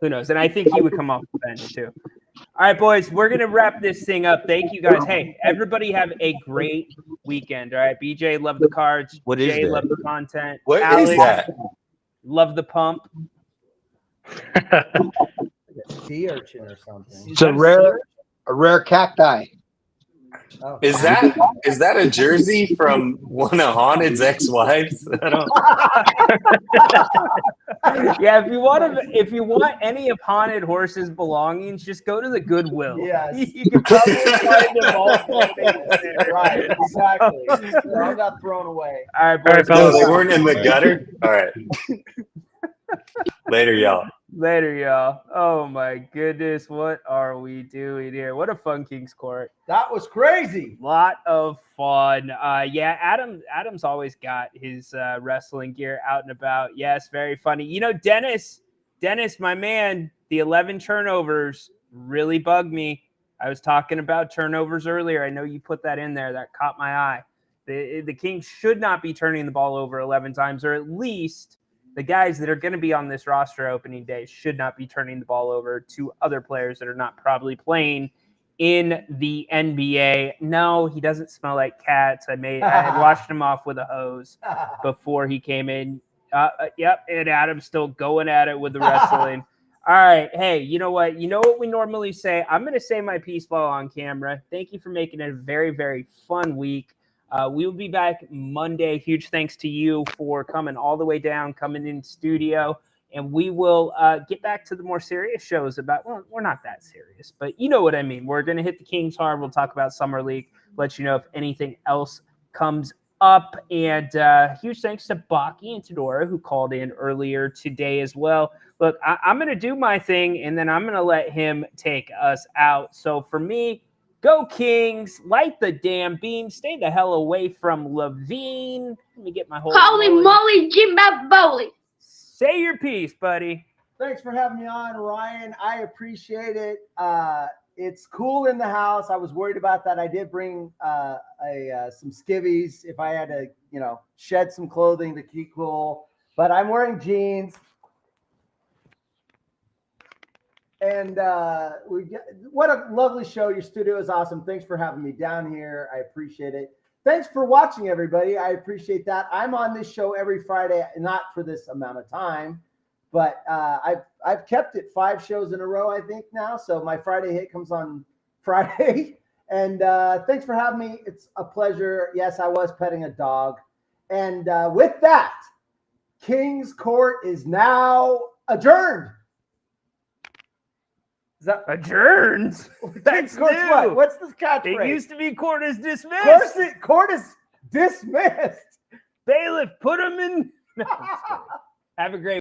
who knows? And I think he would come off the bench too. All right, boys, we're going to wrap this thing up. Thank you, guys. Hey, everybody have a great weekend, all right? BJ, love the cards. What is Jay, that? love the content. What Alex, is that? love the pump. Sea urchin or something. It's a rare cacti. Oh. Is that a jersey from one of Haunted's ex-wives? I don't. Yeah, if you want any of Haunted Horse's belongings, just go to the Goodwill. Yes. You can probably find them all. Right, exactly. They're all got thrown away. All right, boys. No, they weren't in the gutter. All right. Later, y'all. Later, y'all. Oh my goodness, what are we doing here? What a fun Kings Court. That was crazy. Lot of fun. Yeah, Adam's always got his wrestling gear out and about. Yes, very funny. You know, Dennis, my man, the 11 turnovers really bugged me. I was talking about turnovers earlier. I know you put that in there. That caught my eye. The Kings should not be turning the ball over 11 times, or at least the guys that are going to be on this roster opening day should not be turning the ball over to other players that are not probably playing in the NBA. No, he doesn't smell like cats. I had washed him off with a hose before he came in. Yep, and Adam's still going at it with the wrestling. All right, hey, you know what? You know what we normally say? I'm going to say my piece while on camera. Thank you for making it a very, very fun week. We will be back Monday. Huge thanks to you for coming all the way down, coming in studio. And we will get back to the more serious shows about, well, we're not that serious, but you know what I mean. We're going to hit the Kings hard. We'll talk about Summer League, let you know if anything else comes up. And huge thanks to Baki and Tedora, who called in earlier today as well. Look, I'm going to do my thing, and then I'm going to let him take us out. So for me, go Kings, light the damn beam, stay the hell away from Levine. Let me get my whole Holy moly, Jim Bob Bowley. Say your piece, buddy. Thanks for having me on, Ryan. I appreciate it. It's cool in the house. I was worried about that. I did bring some skivvies if I had to, shed some clothing to keep cool. But I'm wearing jeans. And what a lovely show. Your studio is awesome. Thanks for having me down here. I appreciate it. Thanks for watching, everybody. I appreciate that. I'm on this show every Friday, not for this amount of time, but I've kept it 5 shows in a row, I think now. So my Friday hit comes on Friday. And thanks for having me. It's a pleasure. Yes, I was petting a dog. And with that, King's Court is now adjourned. Is that adjourned? King's Court's new. what? What's this catchphrase? It used to be court is dismissed. Court is dismissed. Bailiff, put him in. No, have a great